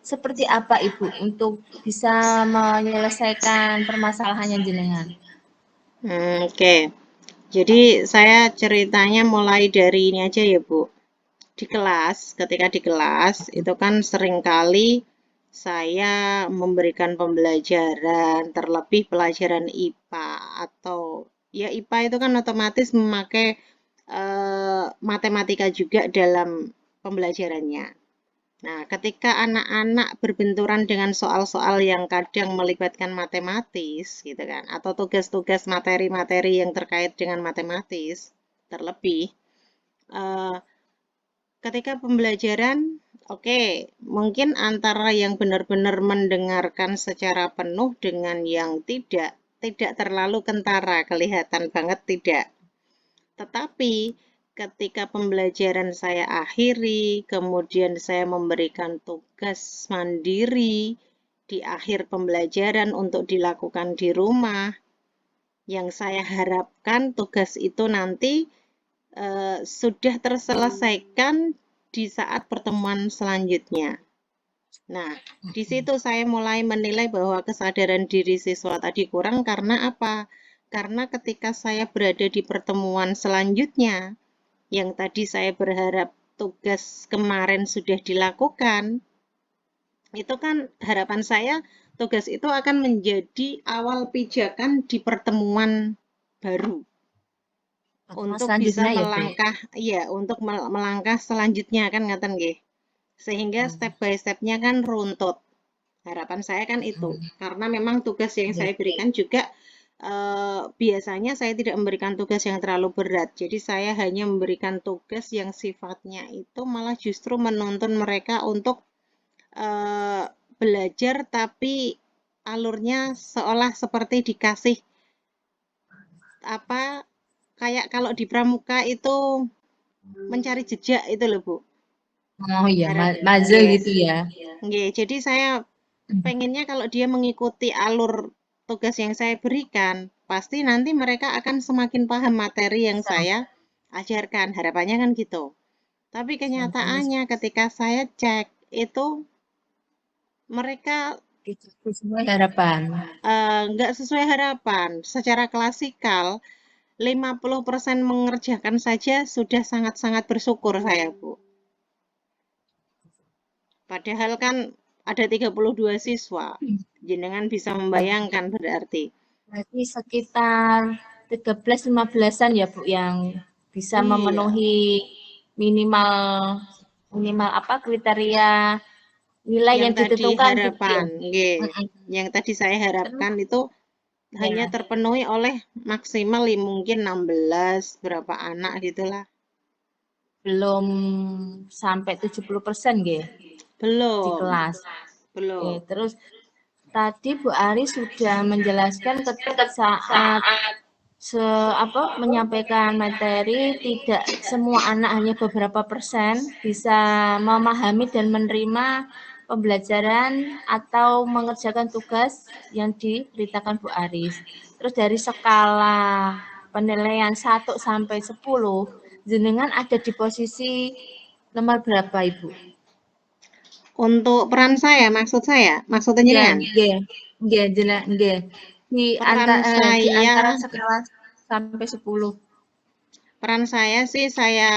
seperti apa Ibu untuk bisa menyelesaikan permasalahannya jenengan? Oke. Jadi saya ceritanya mulai dari ini aja ya Bu. Di kelas, ketika di kelas itu kan seringkali saya memberikan pembelajaran, terlebih pelajaran IPA atau ya IPA itu kan otomatis memakai matematika juga dalam pembelajarannya. Nah, ketika anak-anak berbenturan dengan soal-soal yang kadang melibatkan matematis, gitu kan, atau tugas-tugas materi-materi yang terkait dengan matematis, terlebih, eh, ketika pembelajaran, oke, mungkin antara yang benar-benar mendengarkan secara penuh dengan yang tidak terlalu kentara, kelihatan banget tidak. Tetapi ketika pembelajaran saya akhiri, kemudian saya memberikan tugas mandiri di akhir pembelajaran untuk dilakukan di rumah, yang saya harapkan tugas itu nanti sudah terselesaikan di saat pertemuan selanjutnya. Nah, di situ saya mulai menilai bahwa kesadaran diri siswa tadi kurang karena apa? Karena ketika saya berada di pertemuan selanjutnya, yang tadi saya berharap tugas kemarin sudah dilakukan, itu kan harapan saya tugas itu akan menjadi awal pijakan di pertemuan baru untuk bisa melangkah, iya, untuk melangkah selanjutnya kan ngaten nggih. Sehingga step by step-nya kan runtut. Harapan saya kan itu, karena memang tugas yang saya berikan juga biasanya saya tidak memberikan tugas yang terlalu berat. Jadi saya hanya memberikan tugas yang sifatnya itu malah justru menuntun mereka untuk belajar tapi alurnya seolah seperti dikasih apa kayak kalau di pramuka itu mencari jejak itu loh Bu. Oh iya, puzzle gitu ya. Jadi saya pengennya kalau dia mengikuti alur tugas yang saya berikan, pasti nanti mereka akan semakin paham materi yang saya ajarkan. Harapannya kan gitu. Tapi kenyataannya ketika saya cek itu mereka Tidak sesuai harapan. Nggak sesuai harapan. Secara klasikal, 50% mengerjakan saja sudah sangat-sangat bersyukur saya, Bu. Padahal kan ada 32 siswa. Jenengan bisa membayangkan berarti. Berarti sekitar 13-15-an ya Bu yang bisa Iya, memenuhi minimal minimal apa kriteria nilai yang yang tadi ditentukan gitu ya. harapan, nggih. Mm-mm. Yang tadi saya Terus harapkan itu hanya ya terpenuhi oleh maksimal mungkin 16 berapa anak gitulah. belum sampai 70% gitu di Belum, kelas. Oke, belum. terus tadi Bu Ari sudah menjelaskan saat menyampaikan materi tidak semua anak hanya beberapa persen bisa memahami dan menerima pembelajaran atau mengerjakan tugas yang diberitakan Bu Aris. Terus dari skala penilaian 1 sampai 10, jenengan ada di posisi nomor berapa Ibu? Untuk peran saya, maksudnya Ya, jenengan. nggih. Nggih, nggih. Peran Di antara saya, skala sampai 10. peran saya sih saya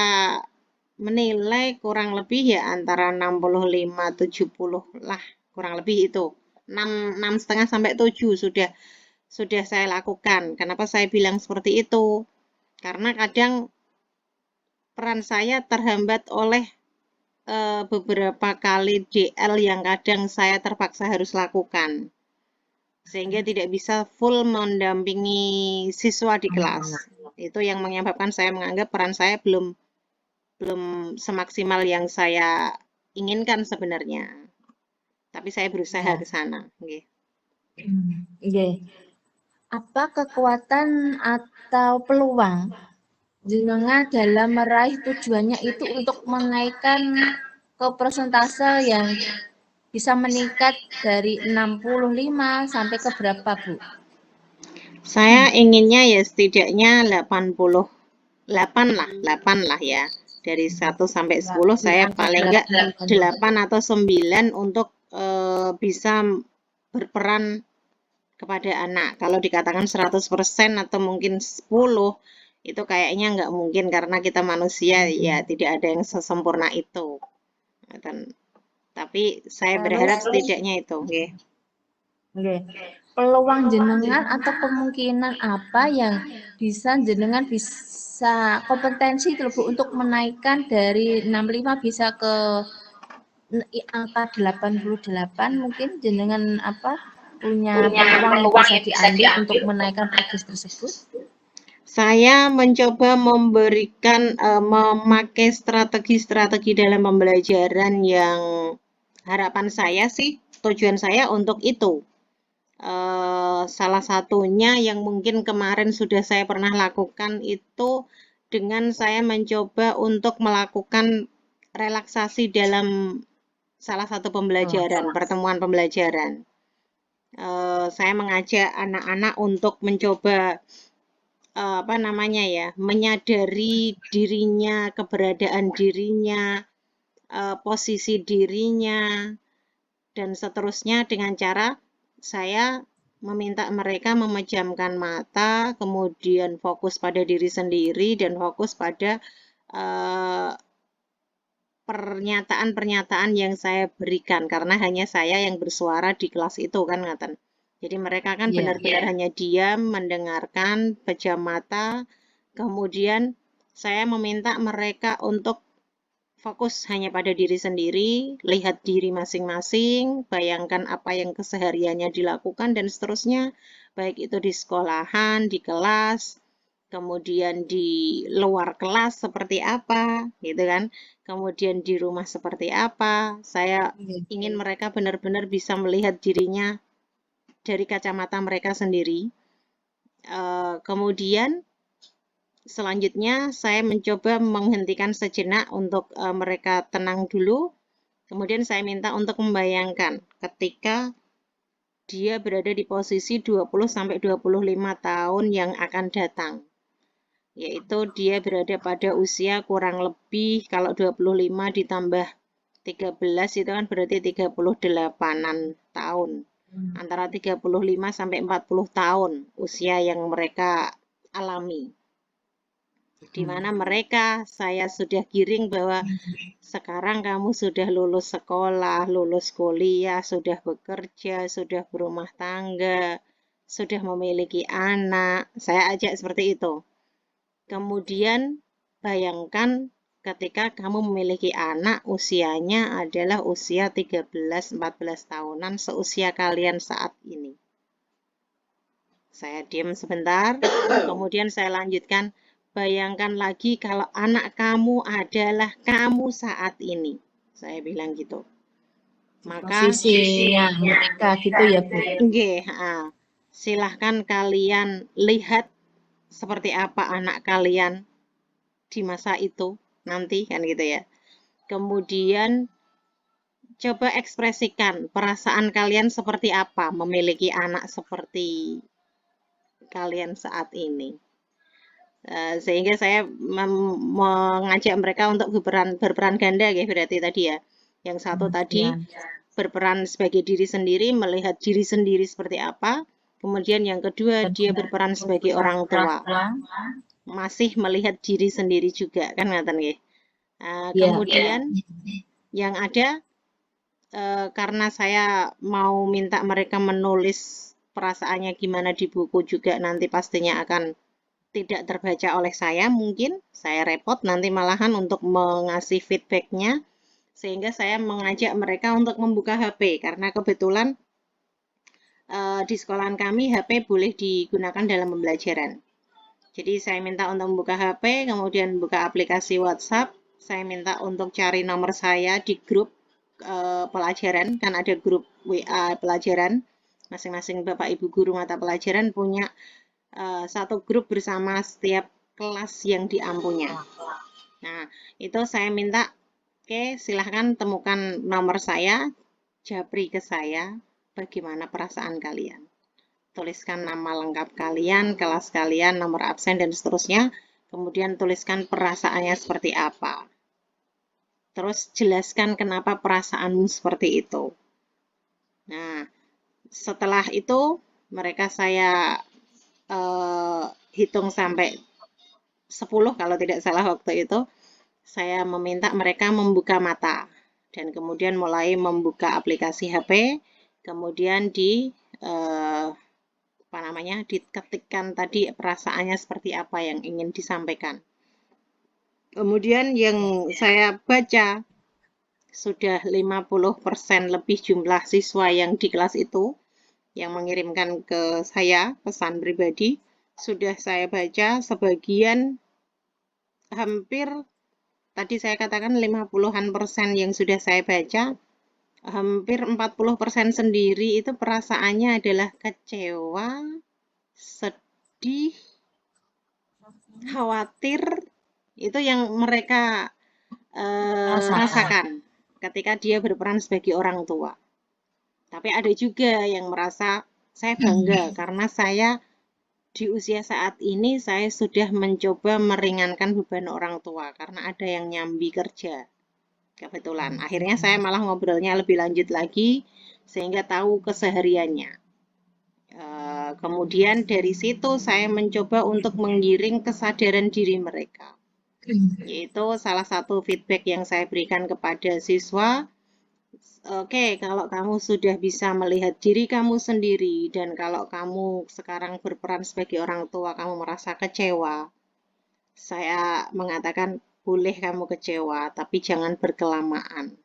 menilai kurang lebih ya antara 65-70 lah, kurang lebih itu. 6,5 sampai 7 sudah saya lakukan. Kenapa saya bilang seperti itu? Karena kadang peran saya terhambat oleh beberapa kali DL yang kadang saya terpaksa harus lakukan. Sehingga tidak bisa full mendampingi siswa di kelas. Itu yang menyebabkan saya menganggap peran saya belum belum semaksimal yang saya inginkan sebenarnya. Tapi saya berusaha Ya. ke sana. Nggih. Nggih. Apa kekuatan atau peluang jenengan dalam meraih tujuannya itu untuk menaikkan ke persentase yang bisa meningkat dari 65 sampai ke berapa, Bu? Saya inginnya ya setidaknya 88 lah, 8 lah ya. Dari 1 sampai 10 Di saya angka paling enggak 8. 8 atau 9 untuk bisa berperan kepada anak. Kalau dikatakan 100% atau mungkin 10, itu kayaknya nggak mungkin karena kita manusia ya tidak ada yang sesempurna itu. Tapi saya berharap Terus, setidaknya itu. Okay. nggih. Peluang jenengan atau kemungkinan apa yang bisa jenengan bisa kompetensi itu Bu untuk menaikkan dari 65 bisa ke angka 88 mungkin jenengan punya peluang yang bisa diambil untuk menaikkan progres tersebut? Saya mencoba memberikan memakai strategi-strategi dalam pembelajaran yang harapan saya sih, tujuan saya untuk itu. Salah satunya yang mungkin kemarin sudah saya pernah lakukan itu dengan saya mencoba untuk melakukan relaksasi dalam salah satu pembelajaran, pertemuan pembelajaran. Saya mengajak anak-anak untuk mencoba menyadari dirinya, keberadaan dirinya, posisi dirinya, dan seterusnya dengan cara saya meminta mereka memejamkan mata, kemudian fokus pada diri sendiri dan fokus pada pernyataan-pernyataan yang saya berikan karena hanya saya yang bersuara di kelas itu kan ngaten. Jadi mereka kan benar-benar hanya diam, mendengarkan, pejam mata. Kemudian saya meminta mereka untuk fokus hanya pada diri sendiri, lihat diri masing-masing, bayangkan apa yang kesehariannya dilakukan dan seterusnya, baik itu di sekolahan, di kelas, kemudian di luar kelas seperti apa, gitu kan. Kemudian di rumah seperti apa. Saya ingin mereka benar-benar bisa melihat dirinya dari kacamata mereka sendiri. Kemudian selanjutnya saya mencoba menghentikan sejenak untuk mereka tenang dulu. Kemudian saya minta untuk membayangkan ketika dia berada di posisi 20-25 tahun yang akan datang. Yaitu dia berada pada usia kurang lebih kalau 25 ditambah 13 itu kan berarti 38-an tahun. antara 35 sampai 40 tahun usia yang mereka alami. Di mana mereka saya sudah giring bahwa sekarang kamu sudah lulus sekolah, lulus kuliah, sudah bekerja, sudah berumah tangga, sudah memiliki anak. Saya ajak seperti itu. Kemudian bayangkan ketika kamu memiliki anak usianya adalah usia 13-14 tahunan seusia kalian saat ini. Saya diam sebentar, kemudian saya lanjutkan. Bayangkan lagi kalau anak kamu adalah kamu saat ini. Saya bilang gitu. Maka Posisinya mereka gitu ya, Bu. silahkan kalian lihat seperti apa anak kalian di masa itu nanti kan gitu ya. Kemudian coba ekspresikan perasaan kalian seperti apa memiliki anak seperti kalian saat ini. Sehingga saya mengajak mereka untuk berperan ganda ya berarti tadi ya. Yang satu tadi berperan sebagai diri sendiri, melihat diri sendiri seperti apa. Kemudian yang kedua dia berperan sebagai orang tua, masih melihat diri sendiri juga kan ngaten nggih. Kemudian yang ada karena saya mau minta mereka menulis perasaannya gimana di buku juga nanti pastinya akan tidak terbaca oleh saya, mungkin saya repot nanti malahan untuk mengasih feedbacknya, sehingga saya mengajak mereka untuk membuka HP karena kebetulan di sekolahan kami HP boleh digunakan dalam pembelajaran. Jadi saya minta untuk membuka HP, kemudian buka aplikasi WhatsApp, saya minta untuk cari nomor saya di grup pelajaran, kan ada grup WA pelajaran, masing-masing Bapak Ibu guru mata pelajaran punya satu grup bersama setiap kelas yang diampunya. Nah, itu saya minta, oke, silahkan temukan nomor saya, japri ke saya, bagaimana perasaan kalian. Tuliskan nama lengkap kalian, kelas kalian, nomor absen, dan seterusnya. Kemudian tuliskan perasaannya seperti apa. Terus jelaskan kenapa perasaanmu seperti itu. Nah, setelah itu mereka saya hitung sampai 10 kalau tidak salah waktu itu, saya meminta mereka membuka mata dan kemudian mulai membuka aplikasi HP, kemudian diketikkan tadi perasaannya seperti apa yang ingin disampaikan. Kemudian yang saya baca sudah 50% lebih jumlah siswa yang di kelas itu yang mengirimkan ke saya pesan pribadi, sudah saya baca sebagian hampir tadi saya katakan 50-an% yang sudah saya baca, hampir 40% sendiri itu perasaannya adalah kecewa, sedih, khawatir, itu yang mereka rasakan ketika dia berperan sebagai orang tua. Tapi ada juga yang merasa saya bangga karena saya di usia saat ini saya sudah mencoba meringankan beban orang tua karena ada yang nyambi kerja. Kebetulan. Akhirnya saya malah ngobrolnya lebih lanjut lagi sehingga tahu kesehariannya. Kemudian dari situ saya mencoba untuk menggiring kesadaran diri mereka. Yaitu salah satu feedback yang saya berikan kepada siswa. Oke, kalau kamu sudah bisa melihat diri kamu sendiri dan kalau kamu sekarang berperan sebagai orang tua, kamu merasa kecewa, saya mengatakan boleh kamu kecewa, tapi jangan berkelamaan.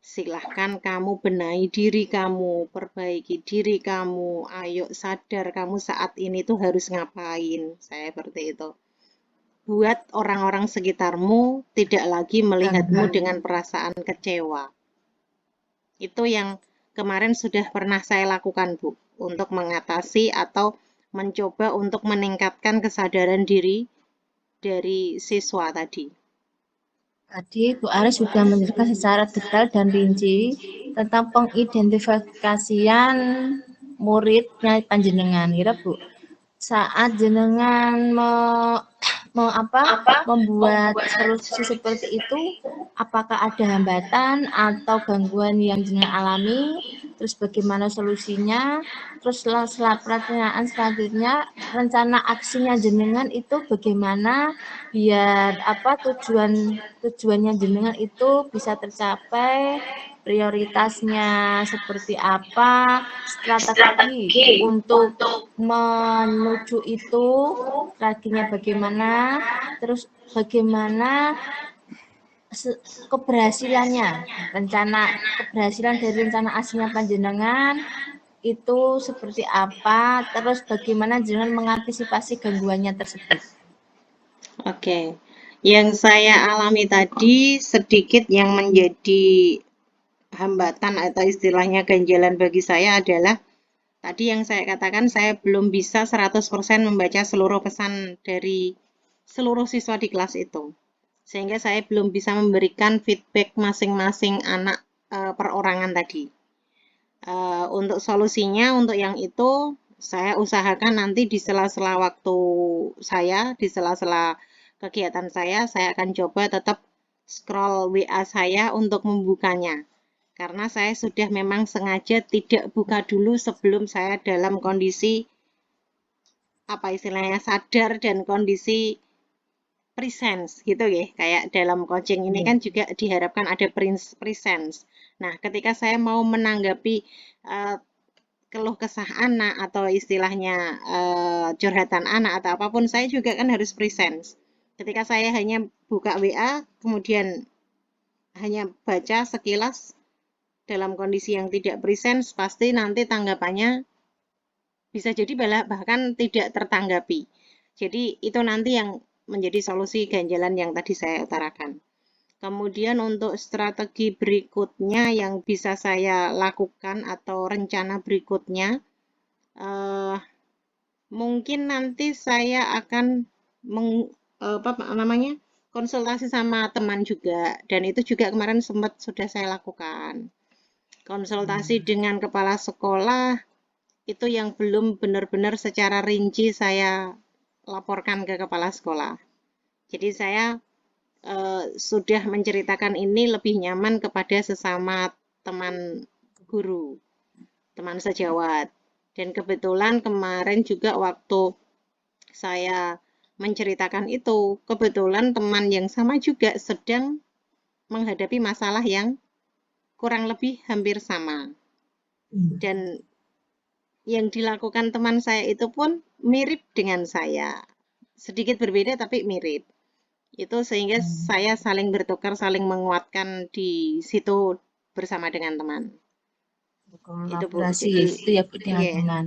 Silahkan kamu benahi diri kamu, perbaiki diri kamu, ayo sadar kamu saat ini tuh harus ngapain, saya seperti itu. Buat orang-orang sekitarmu tidak lagi melihatmu dengan perasaan kecewa. Itu yang kemarin sudah pernah saya lakukan, Bu, untuk mengatasi atau mencoba untuk meningkatkan kesadaran diri dari siswa tadi. Tadi Bu Aris sudah menjelaskan secara detail dan rinci tentang pengidentifikasian muridnya panjenengan, kira Bu. Saat jenengan membuat solusi seperti itu, apakah ada hambatan atau gangguan yang jenengan alami terus bagaimana solusinya, terus setelah pertanyaan selanjutnya, rencana aksinya jenengan itu bagaimana biar tujuannya jenengan itu bisa tercapai, prioritasnya seperti apa, strategi untuk menuju itu, strateginya bagaimana, terus bagaimana keberhasilan dari rencana aksinya panjenengan itu seperti apa, terus bagaimana jenengan mengantisipasi gangguannya tersebut. Oke, yang saya alami tadi sedikit yang menjadi hambatan atau istilahnya ganjalan bagi saya adalah tadi yang saya katakan saya belum bisa 100% membaca seluruh pesan dari seluruh siswa di kelas itu. Sehingga saya belum bisa memberikan feedback masing-masing anak perorangan tadi. Untuk solusinya, untuk yang itu, saya usahakan nanti di sela-sela waktu saya, di sela-sela kegiatan saya akan coba tetap scroll WA saya untuk membukanya. Karena saya sudah memang sengaja tidak buka dulu sebelum saya dalam kondisi, apa istilahnya, sadar dan kondisi presence gitu ya. Kayak dalam coaching ini kan juga diharapkan ada presence. Nah, ketika saya mau menanggapi keluh kesah anak atau istilahnya curhatan anak atau apapun, saya juga kan harus presence. Ketika saya hanya buka WA, kemudian hanya baca sekilas dalam kondisi yang tidak presence, pasti nanti tanggapannya bisa jadi bahkan tidak tertanggapi. Jadi itu nanti yang menjadi solusi ganjalan yang tadi saya utarakan. Kemudian untuk strategi berikutnya yang bisa saya lakukan atau rencana berikutnya, mungkin nanti saya akan konsultasi sama teman juga, dan itu juga kemarin sudah saya lakukan. Konsultasi dengan kepala sekolah itu yang belum benar-benar secara rinci saya laporkan ke kepala sekolah. Jadi saya sudah menceritakan ini lebih nyaman kepada sesama teman guru, teman sejawat. Dan kebetulan kemarin juga waktu saya menceritakan itu, kebetulan teman yang sama juga sedang menghadapi masalah yang kurang lebih hampir sama. Dan yang dilakukan teman saya itu pun mirip dengan saya. Sedikit berbeda tapi mirip. Itu sehingga saya saling bertukar, saling menguatkan di situ bersama dengan teman. Itu Bu. Kolaborasi Jadi itu ya Bu dengan yeah, teman.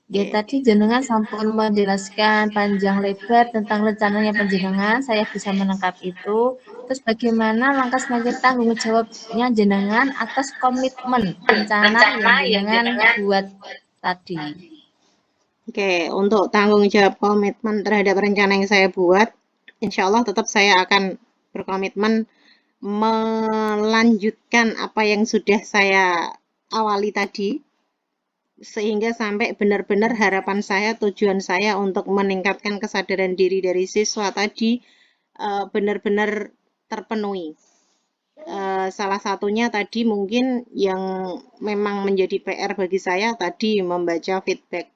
Ya yeah. tadi jenengan sampun menjelaskan panjang lebar tentang rencananya panjenengan, saya bisa menangkap itu. Terus bagaimana langkah selanjutnya tanggung jawabnya jenengan atas komitmen rencana yang jenengan buat tadi. Oke, untuk tanggung jawab komitmen terhadap rencana yang saya buat, insya Allah tetap saya akan berkomitmen melanjutkan apa yang sudah saya awali tadi, sehingga sampai benar-benar harapan saya, tujuan saya untuk meningkatkan kesadaran diri dari siswa tadi benar-benar terpenuhi. Salah satunya tadi mungkin yang memang menjadi PR bagi saya tadi membaca feedback,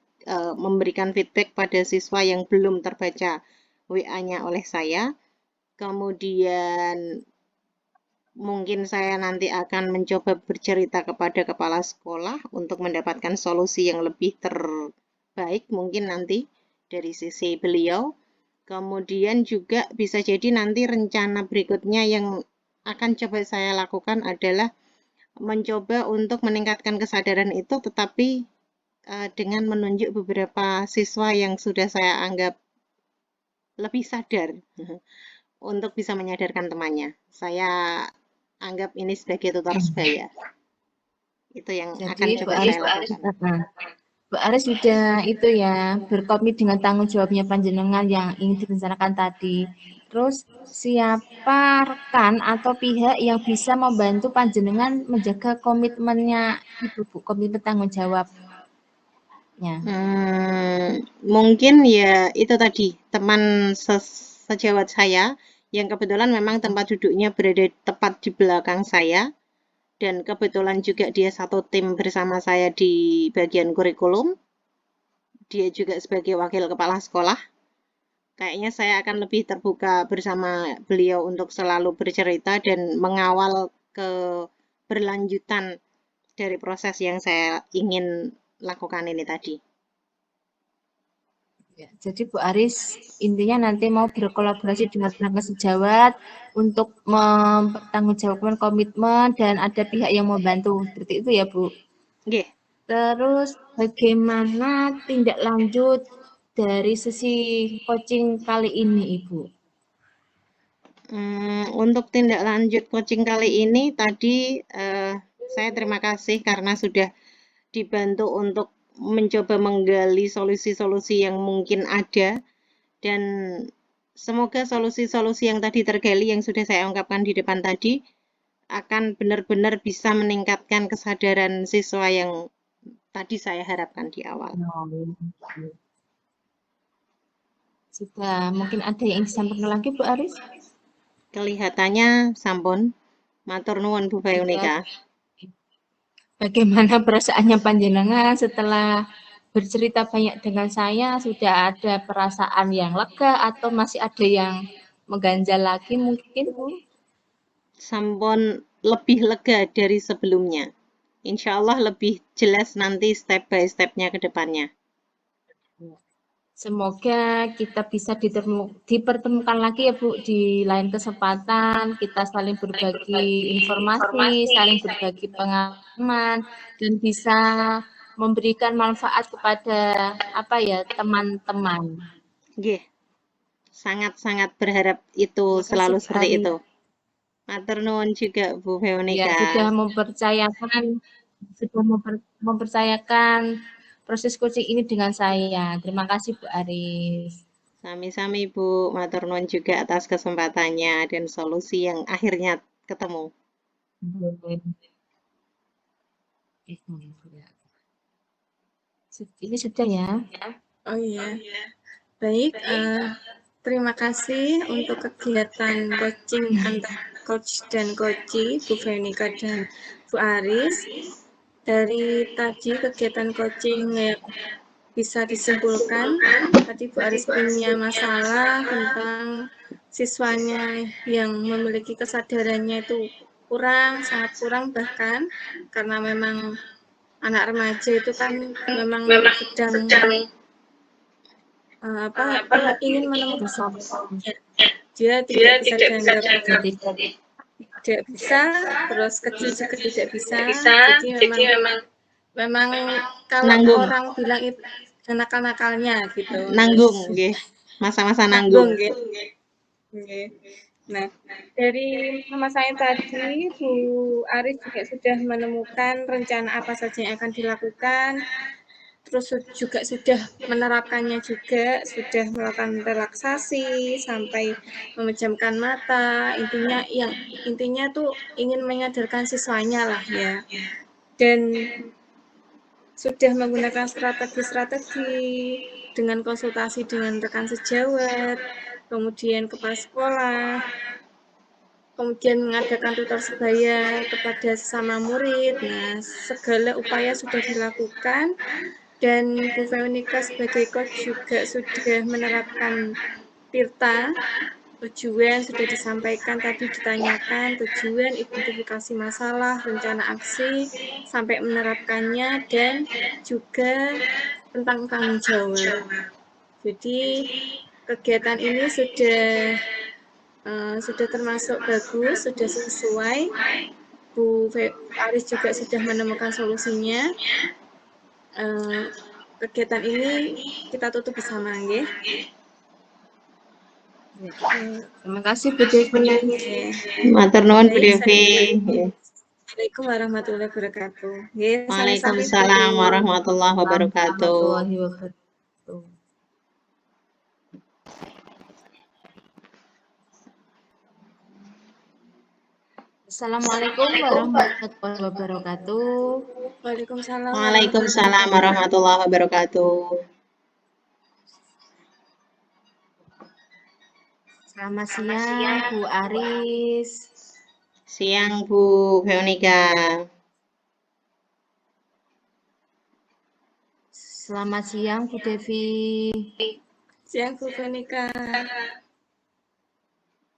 memberikan feedback pada siswa yang belum terbaca WA-nya oleh saya. Kemudian mungkin saya nanti akan mencoba bercerita kepada kepala sekolah untuk mendapatkan solusi yang lebih terbaik mungkin nanti dari sisi beliau. Kemudian juga bisa jadi nanti rencana berikutnya yang akan coba saya lakukan adalah mencoba untuk meningkatkan kesadaran itu, tetapi dengan menunjuk beberapa siswa yang sudah saya anggap lebih sadar untuk bisa menyadarkan temannya. Saya anggap ini sebagai tutor sebaya. Itu yang akan Jadi coba saya lakukan. Bu Aris sudah itu ya berkomit dengan tanggung jawabnya panjenengan yang ingin direncanakan tadi. Terus siapa rekan atau pihak yang bisa membantu panjenengan menjaga komitmennya itu Bu, komitmen tanggung jawabnya? Mungkin ya itu tadi teman sejawat saya yang kebetulan memang tempat duduknya berada tepat di belakang saya. dan kebetulan juga dia satu tim bersama saya di bagian kurikulum. Dia juga sebagai wakil kepala sekolah. Kayaknya saya akan lebih terbuka bersama beliau untuk selalu bercerita dan mengawal keberlanjutan dari proses yang saya ingin lakukan ini tadi. Ya, jadi Bu Aris intinya nanti mau berkolaborasi dengan tenaga sejawat untuk mempertanggungjawabkan komitmen dan ada pihak yang membantu. Seperti itu ya Bu. Nggih. Terus bagaimana tindak lanjut dari sesi coaching kali ini Ibu? Untuk tindak lanjut coaching kali ini tadi saya terima kasih karena sudah dibantu untuk mencoba menggali solusi-solusi yang mungkin ada, dan semoga solusi-solusi yang tadi tergali yang sudah saya ungkapkan di depan tadi akan benar-benar bisa meningkatkan kesadaran siswa yang tadi saya harapkan di awal. Sudah, mungkin ada yang disampaikan lagi Bu Aris? Kelihatannya sampun. Matur nuwun Bu Veronica. Bagaimana perasaannya panjenengan setelah bercerita banyak dengan saya? Sudah ada perasaan yang lega atau masih ada yang mengganjal lagi mungkin Bu? Sampun lebih lega dari sebelumnya. Insya Allah lebih jelas nanti step by step-nya ke depannya. Semoga kita bisa dipertemukan lagi ya Bu di lain kesempatan, kita saling berbagi informasi, saling berbagi pengalaman, dan bisa memberikan manfaat kepada teman-teman. Nggih. Sangat-sangat berharap itu selalu seperti itu. Matur nuwun juga Bu Veronica. Ya, sudah mempercayakan proses coaching ini dengan saya. Terima kasih Bu Aris. Sami-sami Bu, matur nuwun juga atas kesempatannya dan solusi yang akhirnya ketemu. Ini sudah ya. Oh iya. Baik, terima kasih untuk kegiatan coaching antara coach dan coachee, Bu Veronica dan Bu Aris. Dari tadi kegiatan coaching yang bisa disimpulkan, tadi Bu Aris punya masalah tentang siswanya yang memiliki kesadarannya itu kurang, sangat kurang bahkan, karena memang anak remaja itu kan memang sedang ingin menemukan dia tidak bisa dianggap tidak bisa, terus kecil juga tidak bisa, jadi memang kalau Nanggung. orang bilang itu nakal-nakalnya gitu. Nanggung, nggih. Masa-masa nanggung. Okay. Nah, dari sama saya tadi, Bu Aris juga sudah menemukan rencana apa saja yang akan dilakukan, terus juga sudah menerapkannya juga, sudah melakukan relaksasi sampai memejamkan mata. Intinya tuh ingin menyadarkan siswanya lah ya. Dan sudah menggunakan strategi-strategi dengan konsultasi dengan rekan sejawat, kemudian kepala sekolah, kemudian mengadakan tutor sebaya kepada sesama murid. Nah, segala upaya sudah dilakukan. Dan Bu Veronica sebagai coach juga sudah menerapkan Tirta, tujuan sudah disampaikan tadi, ditanyakan tujuan, identifikasi masalah, rencana aksi, sampai menerapkannya, dan juga tentang tanggung jawab. Jadi kegiatan ini sudah termasuk bagus, sudah sesuai. Bu Aris juga sudah menemukan solusinya. Kegiatan ini kita tutup bersama, nggih. Terima kasih Bu Devi. Matur nuwun Bu Devi. Assalamualaikum warahmatullahi wabarakatuh. Waalaikumsalam warahmatullahi wabarakatuh. Assalamualaikum warahmatullahi wabarakatuh. Waalaikumsalam. Waalaikumsalam warahmatullahi wabarakatuh. Selamat siang Bu Aris. Siang Bu Veronica. Selamat siang Bu Devi. Siang Bu Veronica.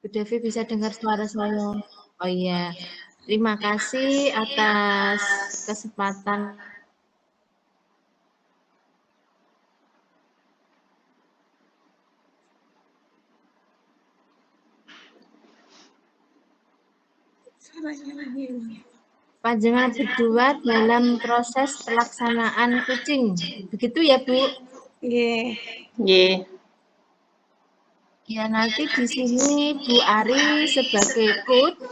Bu Devi bisa dengar suara saya? Oh iya, terima kasih atas kesempatan. Panjenengan berdua dalam proses pelaksanaan coaching. Begitu ya, Bu? Nggih. Nggih. Ya, nanti di sini Bu Ari sebagai coach,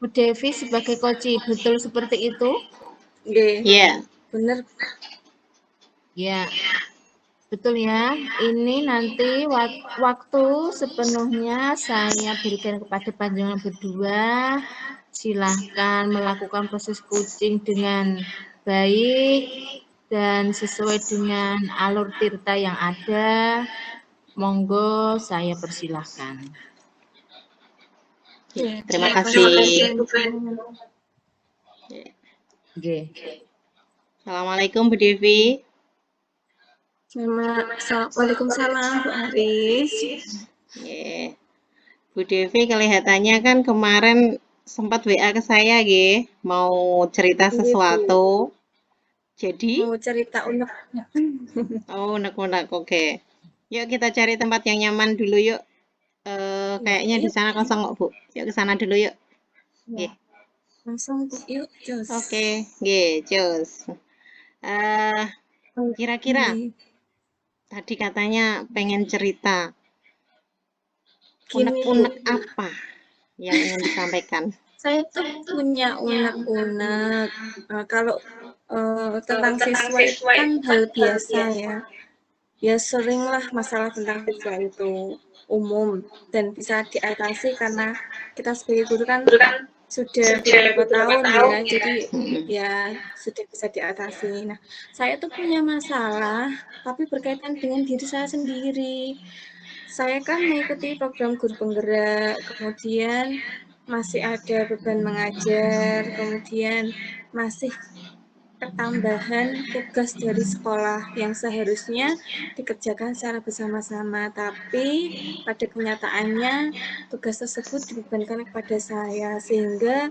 Bu Devi sebagai coach. Betul seperti itu? Nggih. Iya. Bener. Ya. Betul ya, ini nanti waktu sepenuhnya saya berikan kepada panjenengan berdua. Silahkan melakukan proses coaching dengan baik dan sesuai dengan alur tirta yang ada. Monggo saya persilahkan. Terima kasih. Oke. Assalamualaikum Bu Devi. Waalaikumsalam Bu Aris. Bu Devi kelihatannya kan kemarin sempat WA ke saya mau cerita sesuatu. Jadi mau cerita unek. Oh, unek-unek. Oke. Yuk kita cari tempat yang nyaman dulu yuk. Kayaknya di sana kosong kok, Bu. Yuk ke sana dulu yuk. Ya. Langsung yuk, jos. Oke, cus. Kira-kira tadi katanya pengen cerita. Unek-unek apa yang ingin disampaikan? Saya tuh punya unek-unek. Kalau tentang siswa itu kan hal biasa ya. Ya seringlah masalah tentang siswa itu umum dan bisa diatasi karena kita sebagai guru kan sudah beberapa tahun ya, jadi ya sudah bisa diatasi. Nah, saya tuh punya masalah tapi berkaitan dengan diri saya sendiri. Saya kan mengikuti program guru penggerak, kemudian masih ada beban mengajar, kemudian masih ketambahan tugas dari sekolah yang seharusnya dikerjakan secara bersama-sama, tapi pada kenyataannya tugas tersebut dibebankan kepada saya, sehingga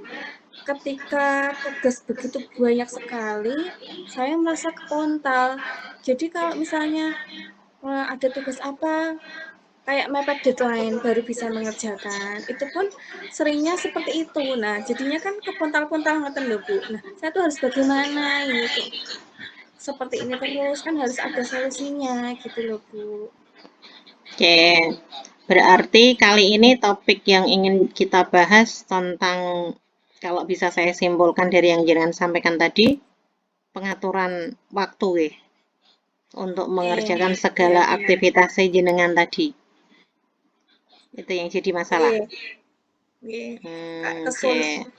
ketika tugas begitu banyak sekali, saya merasa kepontal. Jadi kalau misalnya ada tugas apa, kayak mepet deadline baru bisa mengerjakan. Itu pun seringnya seperti itu. Nah, jadinya kan kepontal-pontal ngeten lho, Bu. Nah, saya tuh harus bagaimana ini kok seperti ini terus, kan harus ada solusinya gitu loh, Bu. Oke. Berarti kali ini topik yang ingin kita bahas tentang, kalau bisa saya simpulkan dari yang jenengan sampaikan tadi, pengaturan waktu untuk mengerjakan segala aktivitas jenengan tadi. Itu yang jadi masalah. Kesulitan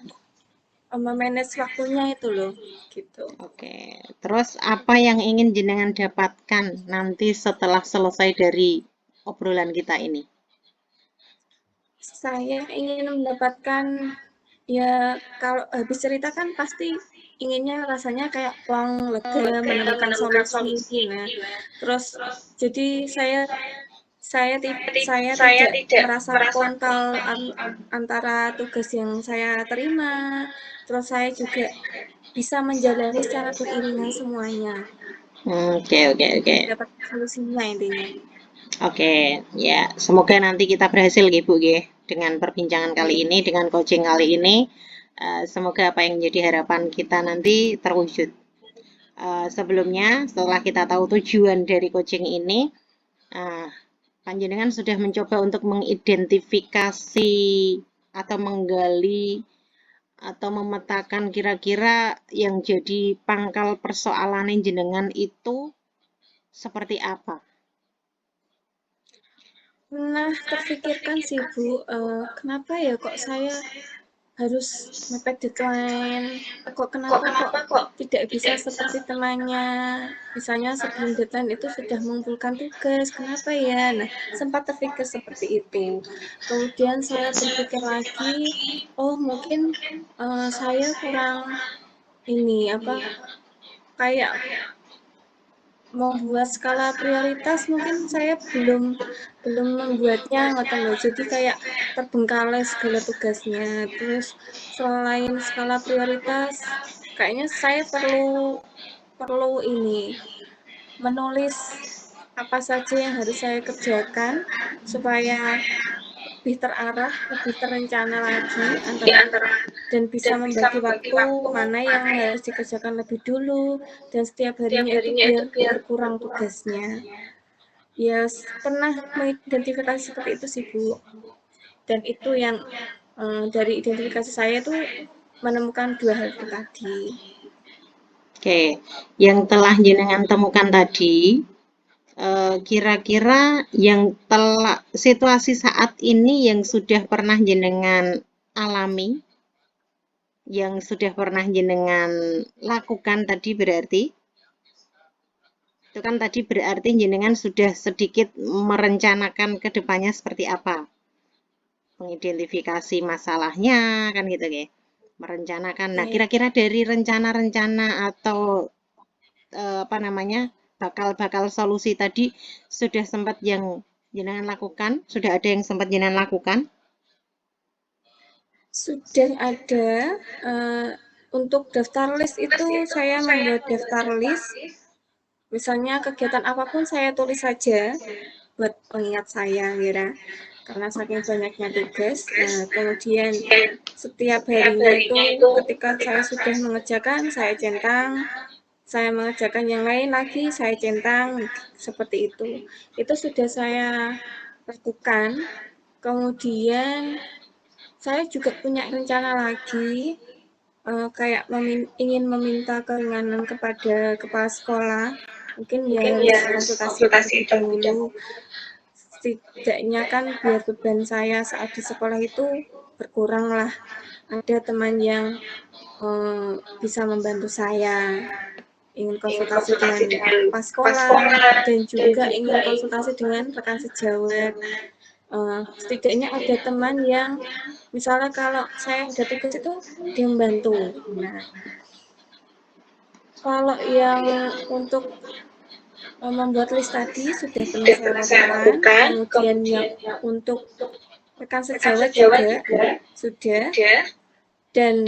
memanage waktunya itu loh, gitu. Oke. Terus apa yang ingin jenengan dapatkan nanti setelah selesai dari obrolan kita ini? Saya ingin mendapatkan, ya kalau habis cerita kan pasti inginnya rasanya kayak plong, lega, menemukan solusi. Nah, terus jadi saya tidak merasa kepontal antara tugas yang saya terima, terus saya juga bisa menjalani secara beriringan semuanya. Oke. Dapat solusinya intinya. Oke, ya semoga nanti kita berhasil Bu dengan perbincangan kali ini, dengan coaching kali ini. Semoga apa yang menjadi harapan kita nanti terwujud. Sebelumnya, setelah kita tahu tujuan dari coaching ini, panjenengan sudah mencoba untuk mengidentifikasi atau menggali atau memetakan kira-kira yang jadi pangkal persoalan jenengan itu seperti apa? Nah, terfikirkan sih Bu, kenapa ya kok saya harus mepet deadline, kenapa kok tidak bisa seperti temannya, misalnya sebelum deadline itu sudah mengumpulkan tugas, kenapa ya? Nah, sempat terpikir seperti itu. Kemudian saya berpikir lagi, oh mungkin saya kurang ini apa kayak membuat skala prioritas, mungkin saya belum membuatnya ngoten lho. Jadi kayak terbengkalai segala tugasnya. Terus selain skala prioritas, kayaknya saya perlu ini menulis apa saja yang harus saya kerjakan supaya lebih terarah, lebih terencana lagi dan bisa membagi waktu mana yang harus dikerjakan lebih dulu dan setiap harinya itu biar berkurang tugasnya. Ya, pernah mengidentifikasi seperti itu sih, Bu. Dan itu yang dari identifikasi saya itu menemukan 2 hal itu tadi. Oke, yang telah jenengan temukan tadi, kira-kira yang telah situasi saat ini yang sudah pernah jenengan alami, yang sudah pernah jenengan lakukan tadi berarti, itu kan tadi berarti jenengan sudah sedikit merencanakan ke depannya seperti apa, mengidentifikasi masalahnya, kan gitu ya, merencanakan. Nah, kira-kira dari rencana-rencana atau apa namanya, bakal solusi tadi sudah sempat yang jenengan lakukan? Sudah ada yang sempat jenengan lakukan? Sudah ada. Untuk daftar list itu saya membuat daftar list. Misalnya kegiatan apapun saya tulis saja buat pengingat saya, Wira. Karena saking banyaknya tugas. Nah, kemudian setiap harinya itu ketika saya sudah mengerjakan, saya centang. Saya mengerjakan yang lain lagi, saya centang, seperti itu. Itu sudah saya lakukan. Kemudian saya juga punya rencana lagi, kayak ingin meminta keringanan kepada kepala sekolah. Mungkin ya harus konsultasi terlebih dahulu. Setidaknya kan biar beban saya saat di sekolah itu berkurang lah. Ada teman yang bisa membantu saya. Ingin konsultasi dengan kepala sekolah dan juga ingin konsultasi dengan rekan sejawat. Setidaknya ada teman yang misalnya kalau saya ada tugas itu dia membantu. Nah, kalau yang untuk membuat list tadi sudah pernah saya lakukan, kemudian yang untuk rekan sejawat juga sudah, dan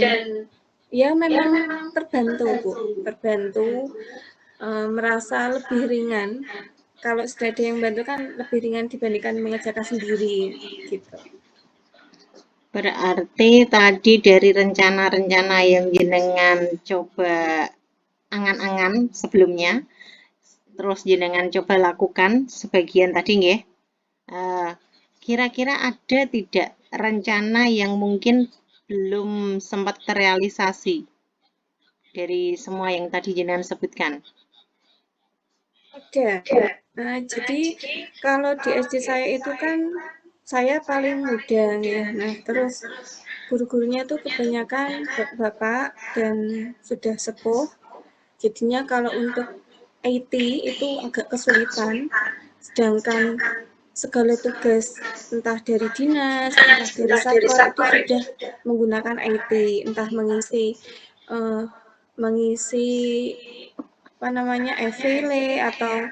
ya memang terbantu, Bu, terbantu, merasa lebih ringan. Kalau sudah ada yang bantu kan lebih ringan dibandingkan mengerjakan sendiri, gitu. Berarti tadi dari rencana-rencana yang jenengan coba angan-angan sebelumnya, terus jenengan coba lakukan sebagian tadi nggih. Kira-kira ada tidak rencana yang mungkin belum sempat terrealisasi dari semua yang tadi jenengan sebutkan? Ada. Jadi kalau di SD saya itu kan saya paling muda ya. Nah, terus guru-gurunya tuh kebanyakan bapak dan sudah sepuh. Jadinya kalau untuk IT itu agak kesulitan. Sedangkan segala tugas entah dari dinas, entah dari satpol itu sudah menggunakan IT, entah mengisi apa namanya e-file atau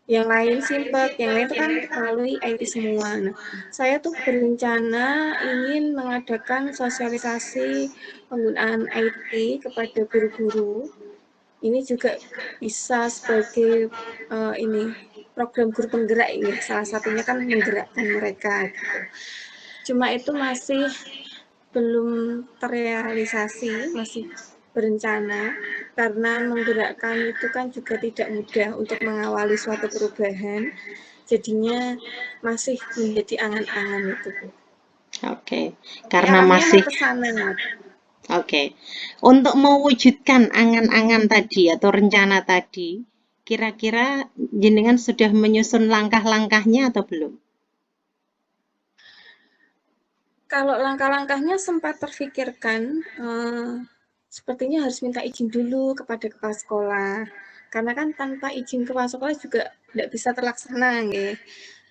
yang lain simpel, yang lain itu kan melalui IT semua. Nah, saya tuh berencana ingin mengadakan sosialisasi penggunaan IT kepada guru-guru. Ini juga bisa sebagai ini program guru penggerak ya, salah satunya kan menggerakkan mereka gitu. Cuma itu masih belum terrealisasi, masih berencana karena menggerakkan itu kan juga tidak mudah untuk mengawali suatu perubahan. Jadinya masih menjadi angan-angan itu. Oke, karena Arahnya masih mau ke sana. Oke. Untuk mewujudkan angan-angan tadi atau rencana tadi, kira-kira jenengan sudah menyusun langkah-langkahnya atau belum? Kalau langkah-langkahnya sempat terfikirkan, sepertinya harus minta izin dulu kepada kepala sekolah. Karena kan tanpa izin kepala sekolah juga tidak bisa terlaksana, nggih.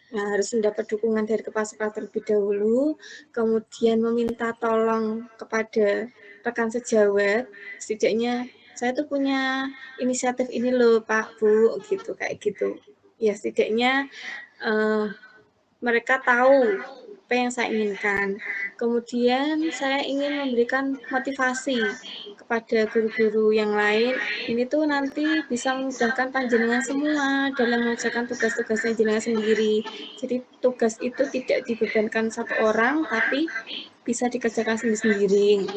Nah, harus mendapat dukungan dari kepala sekolah terlebih dahulu, kemudian meminta tolong kepada rekan sejawat, setidaknya saya tuh punya inisiatif ini loh Pak, Bu, gitu, kayak gitu. Ya setidaknya mereka tahu apa yang saya inginkan. Kemudian saya ingin memberikan motivasi kepada guru-guru yang lain. Ini tuh nanti bisa memudahkan panjenengan semua dalam mengerjakan tugas-tugasnya jenengan sendiri. Jadi tugas itu tidak dibebankan satu orang, tapi bisa dikerjakan sendiri-sendiri.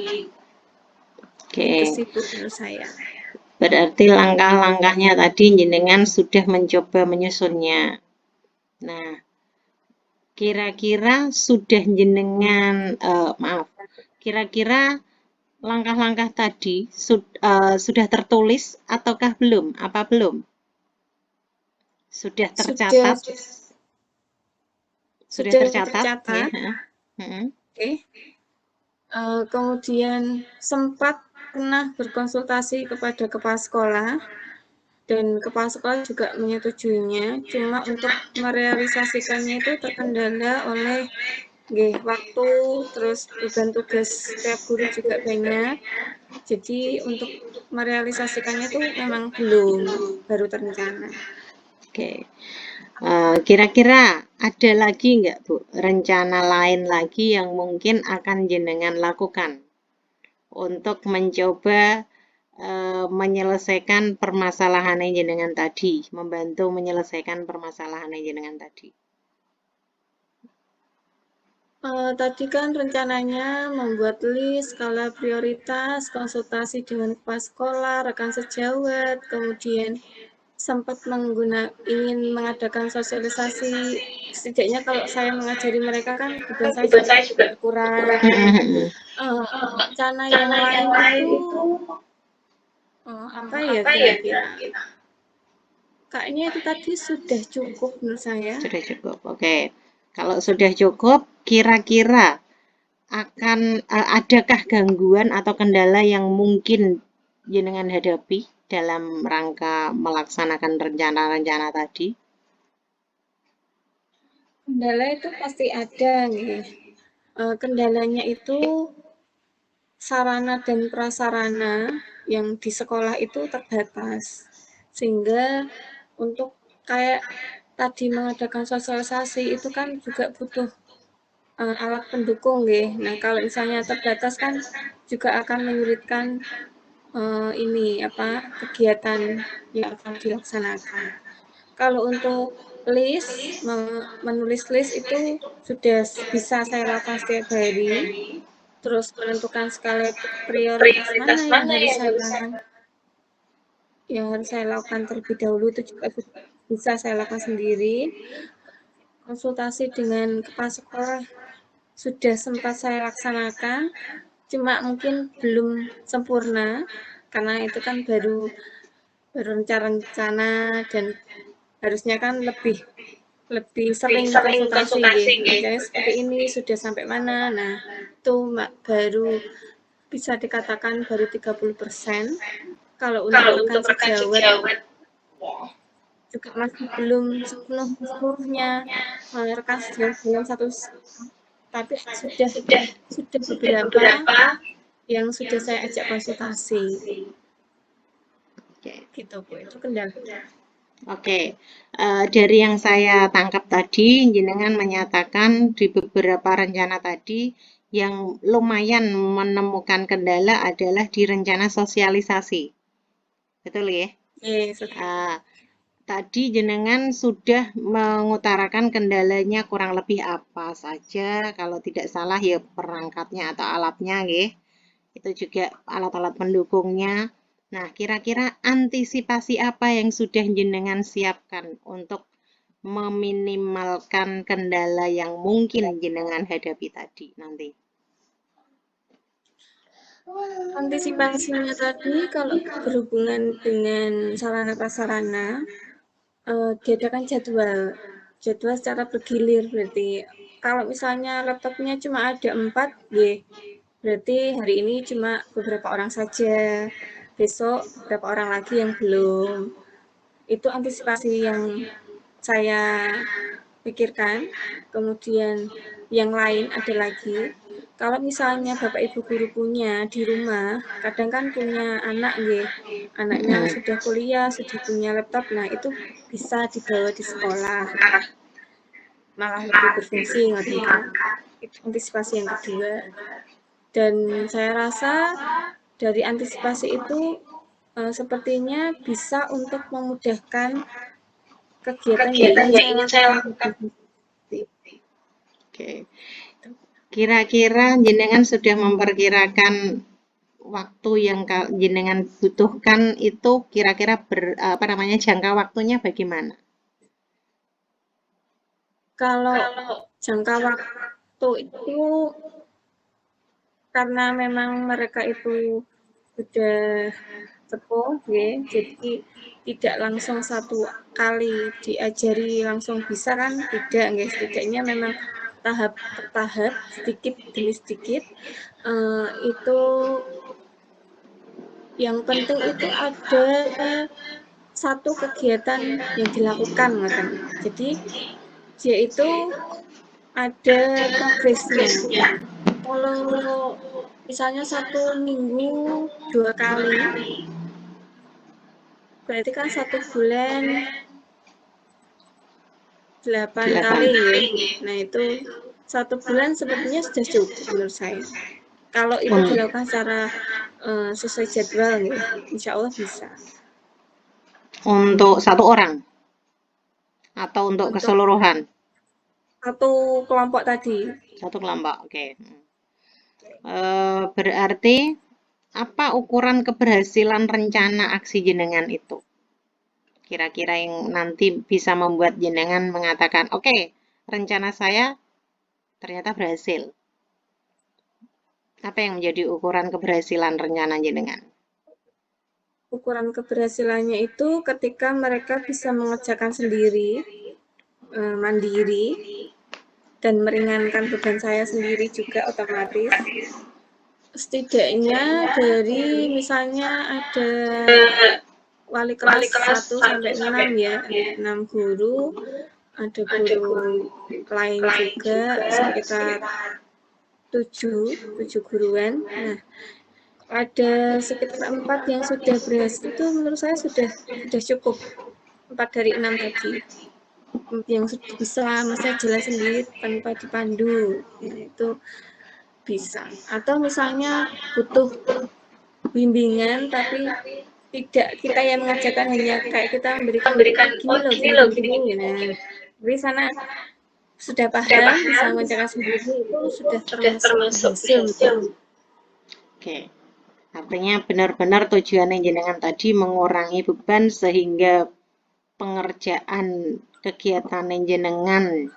Oke, Itu sih Bu menurut saya. berarti langkah-langkahnya tadi jenengan sudah mencoba menyusunnya. Nah, kira-kira sudah jenengan, maaf, kira-kira langkah-langkah tadi sudah tertulis ataukah belum? Apa belum? Sudah tercatat? Sudah tercatat? Ya. Oke. Kemudian sempat pernah berkonsultasi kepada kepala sekolah dan kepala sekolah juga menyetujuinya. Cuma untuk merealisasikannya itu terkendala oleh waktu, terus beban tugas setiap guru juga banyak. Jadi untuk merealisasikannya itu memang belum, baru terencana. Oke. Kira-kira ada lagi nggak Bu, rencana lain lagi yang mungkin akan jenengan lakukan untuk mencoba menyelesaikan permasalahan jenengan tadi, membantu menyelesaikan permasalahan jenengan tadi? Tadi kan rencananya membuat list, skala prioritas, konsultasi dengan kepala sekolah, rekan sejawat, kemudian sempat ingin mengadakan sosialisasi. Setidaknya kalau saya mengajari mereka kan beban saya juga berkurang. Rencana yang lain itu apa ya kira-kira? Kayaknya itu tadi sudah cukup menurut saya. Sudah cukup, oke. Kalau sudah cukup, kira-kira adakah gangguan atau kendala yang mungkin jenengan hadapi dalam rangka melaksanakan rencana-rencana tadi? Kendala itu pasti ada, nih. Kendalanya itu sarana dan prasarana yang di sekolah itu terbatas. Sehingga untuk kayak tadi mengadakan sosialisasi itu kan juga butuh alat pendukung, nggih. Nah, kalau misalnya terbatas kan juga akan menyulitkan kegiatan yang akan dilaksanakan. Kalau untuk list, menulis list itu sudah bisa saya lakukan setiap hari. Terus menentukan skala prioritas mana yang harus saya lakukan terlebih dahulu itu juga bisa saya lakukan sendiri. Konsultasi dengan kepala sekolah sudah sempat saya laksanakan, cuma mungkin belum sempurna karena itu kan baru rencana dan harusnya kan lebih sering konsultasi misalnya seperti ini sudah sampai mana. Nah, itu baru bisa dikatakan baru 30%. Kalau untuk rekan sejawat juga masih belum sepenuhnya rekan sejawat belum satu, tapi sudah beberapa yang sudah saya ajak konsultasi. Gitu Bu, itu kendala. Oke, dari yang saya tangkap tadi, jenengan menyatakan di beberapa rencana tadi yang lumayan menemukan kendala adalah di rencana sosialisasi. Betul ya? Yes. Tadi jenengan sudah mengutarakan kendalanya kurang lebih apa saja, kalau tidak salah ya perangkatnya atau alatnya ya. Itu juga alat-alat pendukungnya. Nah, kira-kira antisipasi apa yang sudah jenengan siapkan untuk meminimalkan kendala yang mungkin jenengan hadapi tadi nanti? Antisipasinya tadi kalau berhubungan dengan sarana prasarana, diadakan jadwal secara bergilir, berarti kalau misalnya laptopnya cuma ada 4, berarti hari ini cuma beberapa orang saja, besok beberapa orang lagi yang belum. Itu antisipasi yang saya pikirkan. Kemudian yang lain ada lagi, kalau misalnya Bapak Ibu guru punya di rumah, kadang kan punya anak anaknya sudah kuliah, sudah punya laptop, nah itu bisa dibawa di sekolah, malah lebih berfungsi kan. Itu antisipasi yang kedua. Dan saya rasa dari antisipasi itu sepertinya bisa untuk memudahkan kegiatan yang ingin saya lakukan. Oke. Kira-kira jenengan sudah memperkirakan waktu yang jenengan butuhkan itu kira-kira jangka waktunya bagaimana? Kalau jangka waktu itu karena memang mereka itu sudah sepuh, jadi tidak langsung satu kali diajari langsung bisa kan, tidak, setidaknya memang tahap per tahap, sedikit demi sedikit. Itu yang penting itu ada satu kegiatan yang dilakukan, jadi dia itu ada progresnya. Kalau misalnya 1 minggu 2 kali, berarti kan 1 bulan 8 kali Nah itu 1 bulan sepertinya sudah cukup menurut saya. Kalau itu dilakukan secara sesuai jadwal, insya Allah bisa. Untuk satu orang atau untuk keseluruhan? Satu kelompok tadi. Satu kelompok, oke. Berarti apa ukuran keberhasilan rencana aksi jenengan itu? Kira-kira yang nanti bisa membuat jenengan mengatakan, oke, rencana saya ternyata berhasil. Apa yang menjadi ukuran keberhasilan rencana jenengan? Ukuran keberhasilannya itu ketika mereka bisa mengerjakan sendiri, mandiri, dan meringankan beban saya sendiri juga otomatis. Setidaknya dari misalnya ada wali kelas 1 sampai 6 6 guru, ada guru lain juga sekitar 7 guruan. Nah, ada sekitar 4 yang sudah berhasil, itu menurut saya sudah cukup. 4 dari 6 tadi yang bisa masa jalan sendiri tanpa dipandu, itu bisa. Atau misalnya butuh bimbingan tapi tidak kita yang mengajarkan, hanya kayak kita memberikan gini loh gini. Nah, di sana sudah paham, bisa mengerjakan sendiri, itu sudah termasuk berhasil. Oke. Artinya benar-benar tujuannya jenengan tadi mengurangi beban sehingga pengerjaan kegiatan jenengan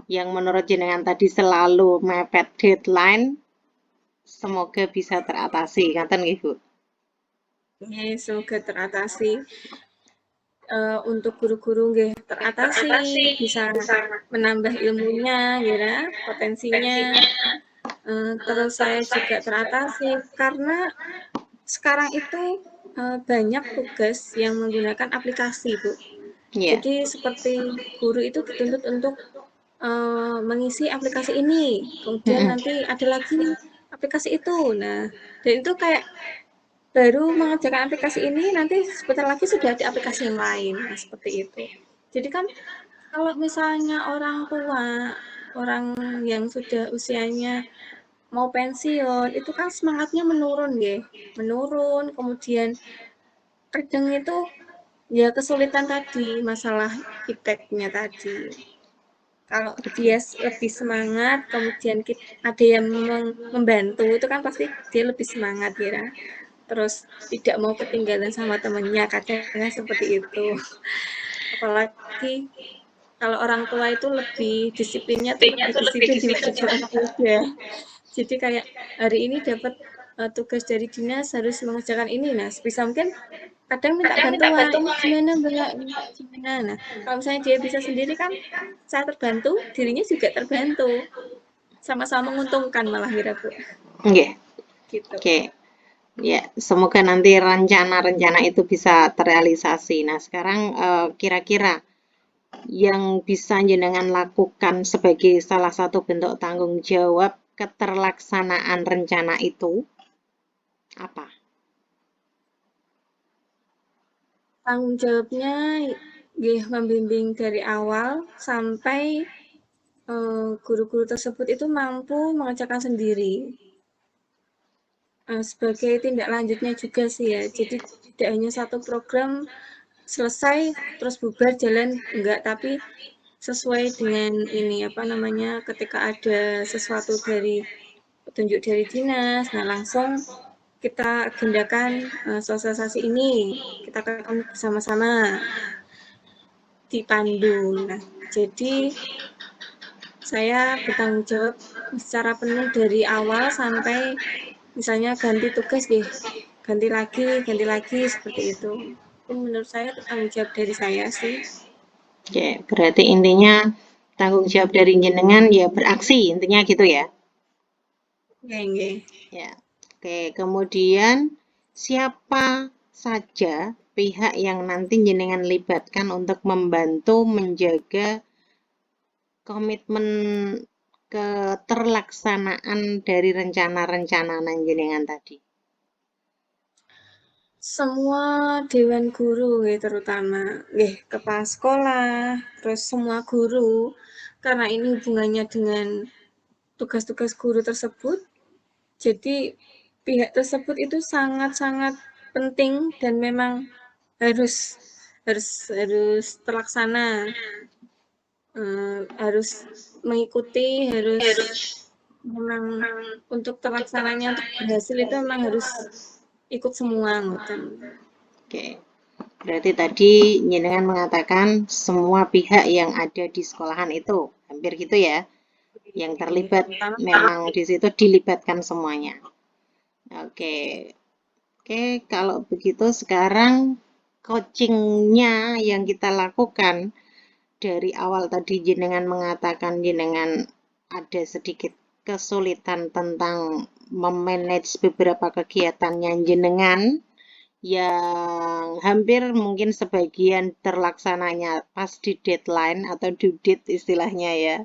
yang menurut jenengan tadi selalu mepet deadline semoga bisa teratasi, ngaten nggih, Bu? Semoga teratasi. Untuk guru-guru teratasi, bisa menambah ilmunya, potensinya. Terus saya juga teratasi karena sekarang itu banyak tugas yang menggunakan aplikasi, Bu. Jadi seperti guru itu dituntut untuk mengisi aplikasi ini, kemudian nanti ada lagi aplikasi itu. Nah, dan itu kayak baru mengerjakan aplikasi ini, nanti sebentar lagi sudah ada aplikasi yang lain. Nah, seperti itu. Jadi kan kalau misalnya orang tua, orang yang sudah usianya mau pensiun, itu kan semangatnya menurun, menurun. Kemudian kadang itu ya kesulitan tadi, masalah ipteknya tadi. Kalau dia lebih semangat, kemudian ada yang membantu, itu kan pasti dia lebih semangat, terus tidak mau ketinggalan sama temennya, kadang seperti itu. Apalagi kalau orang tua itu lebih disiplinnya tuh lebih disiplin dibanding anak muda. Jadi kayak hari ini dapat tugas dari dinas harus mengerjakan ini, nah sebisa mungkin kadang minta bantuan, ini gimana Mbak, ini gimana. Nah, kalau misalnya dia bisa sendiri kan saya terbantu, dirinya juga terbantu. Sama-sama menguntungkan malah kira Bu. Oke, Gitu. oke. Ya, semoga nanti rencana-rencana itu bisa terrealisasi. Nah, sekarang kira-kira yang bisa jenengan lakukan sebagai salah satu bentuk tanggung jawab keterlaksanaan rencana itu apa? Tanggung jawabnya nggih membimbing dari awal sampai guru-guru tersebut itu mampu mengerjakan sendiri. Sebagai tindak lanjutnya juga sih ya. Jadi tidak hanya satu program selesai terus bubar jalan enggak, tapi sesuai dengan ini apa namanya ketika ada sesuatu dari petunjuk dari dinas, nah langsung kita agendakan sosialisasi ini, kita ketemu bersama-sama dipandu. Nah, jadi saya bertanggung jawab secara penuh dari awal sampai misalnya ganti tugas deh, ganti lagi seperti itu. Itu menurut saya tanggung jawab dari saya sih. Oke, berarti intinya tanggung jawab dari jenengan ya beraksi, intinya gitu ya. Nggih. Ya. Oke, kemudian siapa saja pihak yang nanti jenengan libatkan untuk membantu menjaga komitmen keterlaksanaan dari rencana-rencana jenengan tadi? Semua dewan guru nggih terutama, nggih kepala sekolah, terus semua guru, karena ini hubungannya dengan tugas-tugas guru tersebut, jadi pihak tersebut itu sangat-sangat penting dan memang harus harus harus terlaksana, harus mengikuti, harus memang untuk terlaksananya untuk berhasil itu memang harus ikut semua ngoten. Oke, berarti tadi jenengan mengatakan semua pihak yang ada di sekolahan itu, hampir gitu ya, yang terlibat memang di situ dilibatkan semuanya. Oke, oke, kalau begitu sekarang coachingnya yang kita lakukan dari awal tadi jenengan mengatakan jenengan ada sedikit kesulitan tentang memanage beberapa kegiatannya jenengan yang hampir mungkin sebagian terlaksananya pas di deadline atau due date istilahnya ya.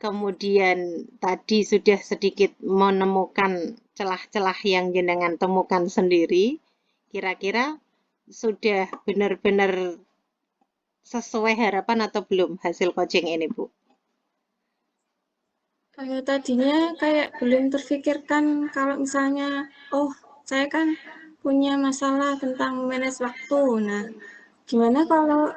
Kemudian tadi sudah sedikit menemukan celah-celah yang jenengan temukan sendiri. Kira-kira sudah benar-benar sesuai harapan atau belum hasil coaching ini, Bu? Tadinya kayak belum terfikirkan kalau misalnya, oh saya kan punya masalah tentang manage waktu. Nah, gimana kalau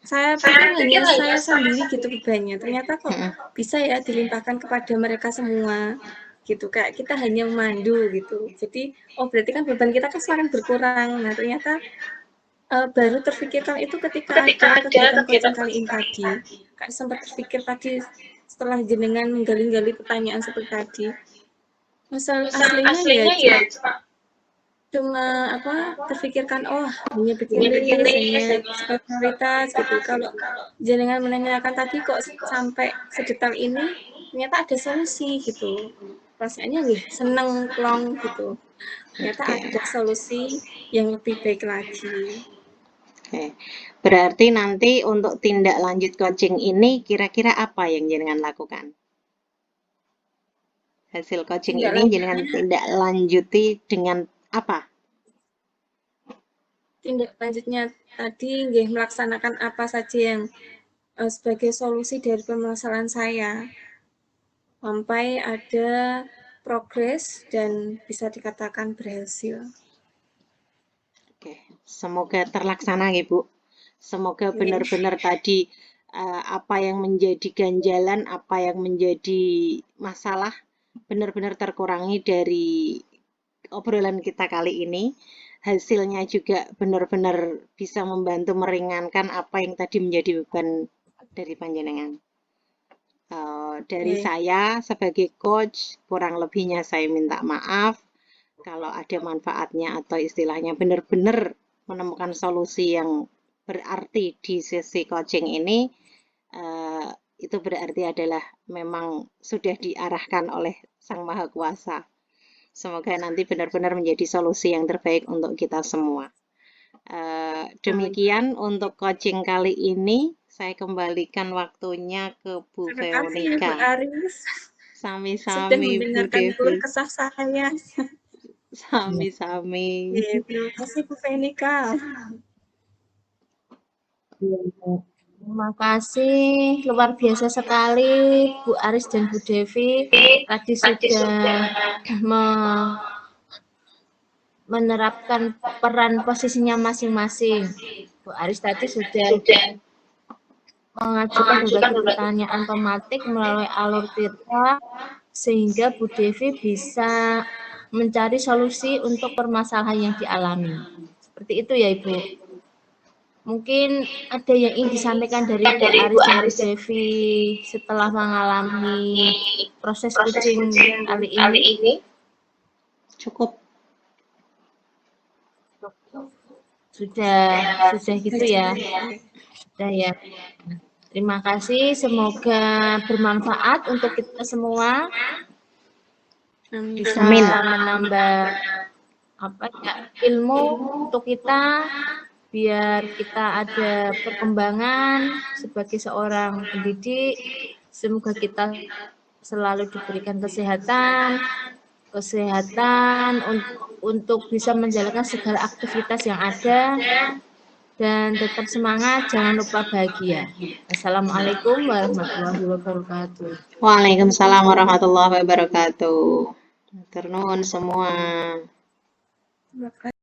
saya pikir hanya saya sendiri gitu bebannya. Ternyata kok bisa ya dilimpahkan kepada mereka semua gitu. Kayak kita hanya memandu gitu. Jadi, oh berarti kan beban kita kan semakin berkurang. Nah, ternyata baru terfikirkan itu ketika ada kegiatan coaching kali ini tadi. Kayak sempat terfikir tadi setelah jenengan menggali-gali pertanyaan seperti tadi. Masalah aslinya ya cuma apa terfikirkan oh hanya bikin list hanya skala prioritas gitu. Kalau jenengan menanyakan tadi kok sampai sedetail ini ternyata ada solusi gitu. Perasaannya nih seneng plong gitu. Ternyata ada solusi yang lebih baik lagi. Oke. Berarti nanti untuk tindak lanjut coaching ini kira-kira apa yang jenengan lakukan? Hasil coaching ini jenengan tindak lanjuti dengan apa? Tindak lanjutnya tadi nggih melaksanakan apa saja yang sebagai solusi dari permasalahan saya sampai ada progres dan bisa dikatakan berhasil. Oke, semoga terlaksana ya Bu. Semoga benar-benar tadi apa yang menjadi ganjalan, apa yang menjadi masalah benar-benar terkurangi dari obrolan kita kali ini. Hasilnya juga benar-benar bisa membantu meringankan apa yang tadi menjadi beban dari panjenengan. Dari saya sebagai coach, kurang lebihnya saya minta maaf. kalau ada manfaatnya atau istilahnya benar-benar menemukan solusi yang berarti di sesi coaching ini, itu berarti adalah memang sudah diarahkan oleh Sang Maha Kuasa. Semoga nanti benar-benar menjadi solusi yang terbaik untuk kita semua. Demikian untuk coaching kali ini. Saya kembalikan waktunya ke Bu Terima kasih Bu Veronica. Aris sudah Sami-sami Bu mendengarkan Devi. keluh kesah saya. Sami-sami. Terima kasih Bu Veronica. Terima kasih, luar biasa sekali Bu Aris dan Bu Devi tadi sudah menerapkan peran posisinya masing-masing. Bu Aris tadi sudah mengajukan berbagai pertanyaan tematik melalui alur tirta sehingga Bu Devi bisa mencari solusi untuk permasalahan yang dialami. Seperti itu ya Ibu. Mungkin ada yang ingin disampaikan dari Bu Aris dan Bu Devi setelah mengalami proses coaching kali ini. Cukup. Sudah gitu ya. Sudah ya. Terima kasih, semoga bermanfaat untuk kita semua. Bisa menambah ilmu untuk kita, biar kita ada perkembangan sebagai seorang pendidik. Semoga kita selalu diberikan kesehatan untuk bisa menjalankan segala aktivitas yang ada, dan tetap semangat, jangan lupa bahagia. Assalamualaikum warahmatullahi wabarakatuh. Waalaikumsalam warahmatullahi wabarakatuh. Matur nuwun semua. Terima kasih.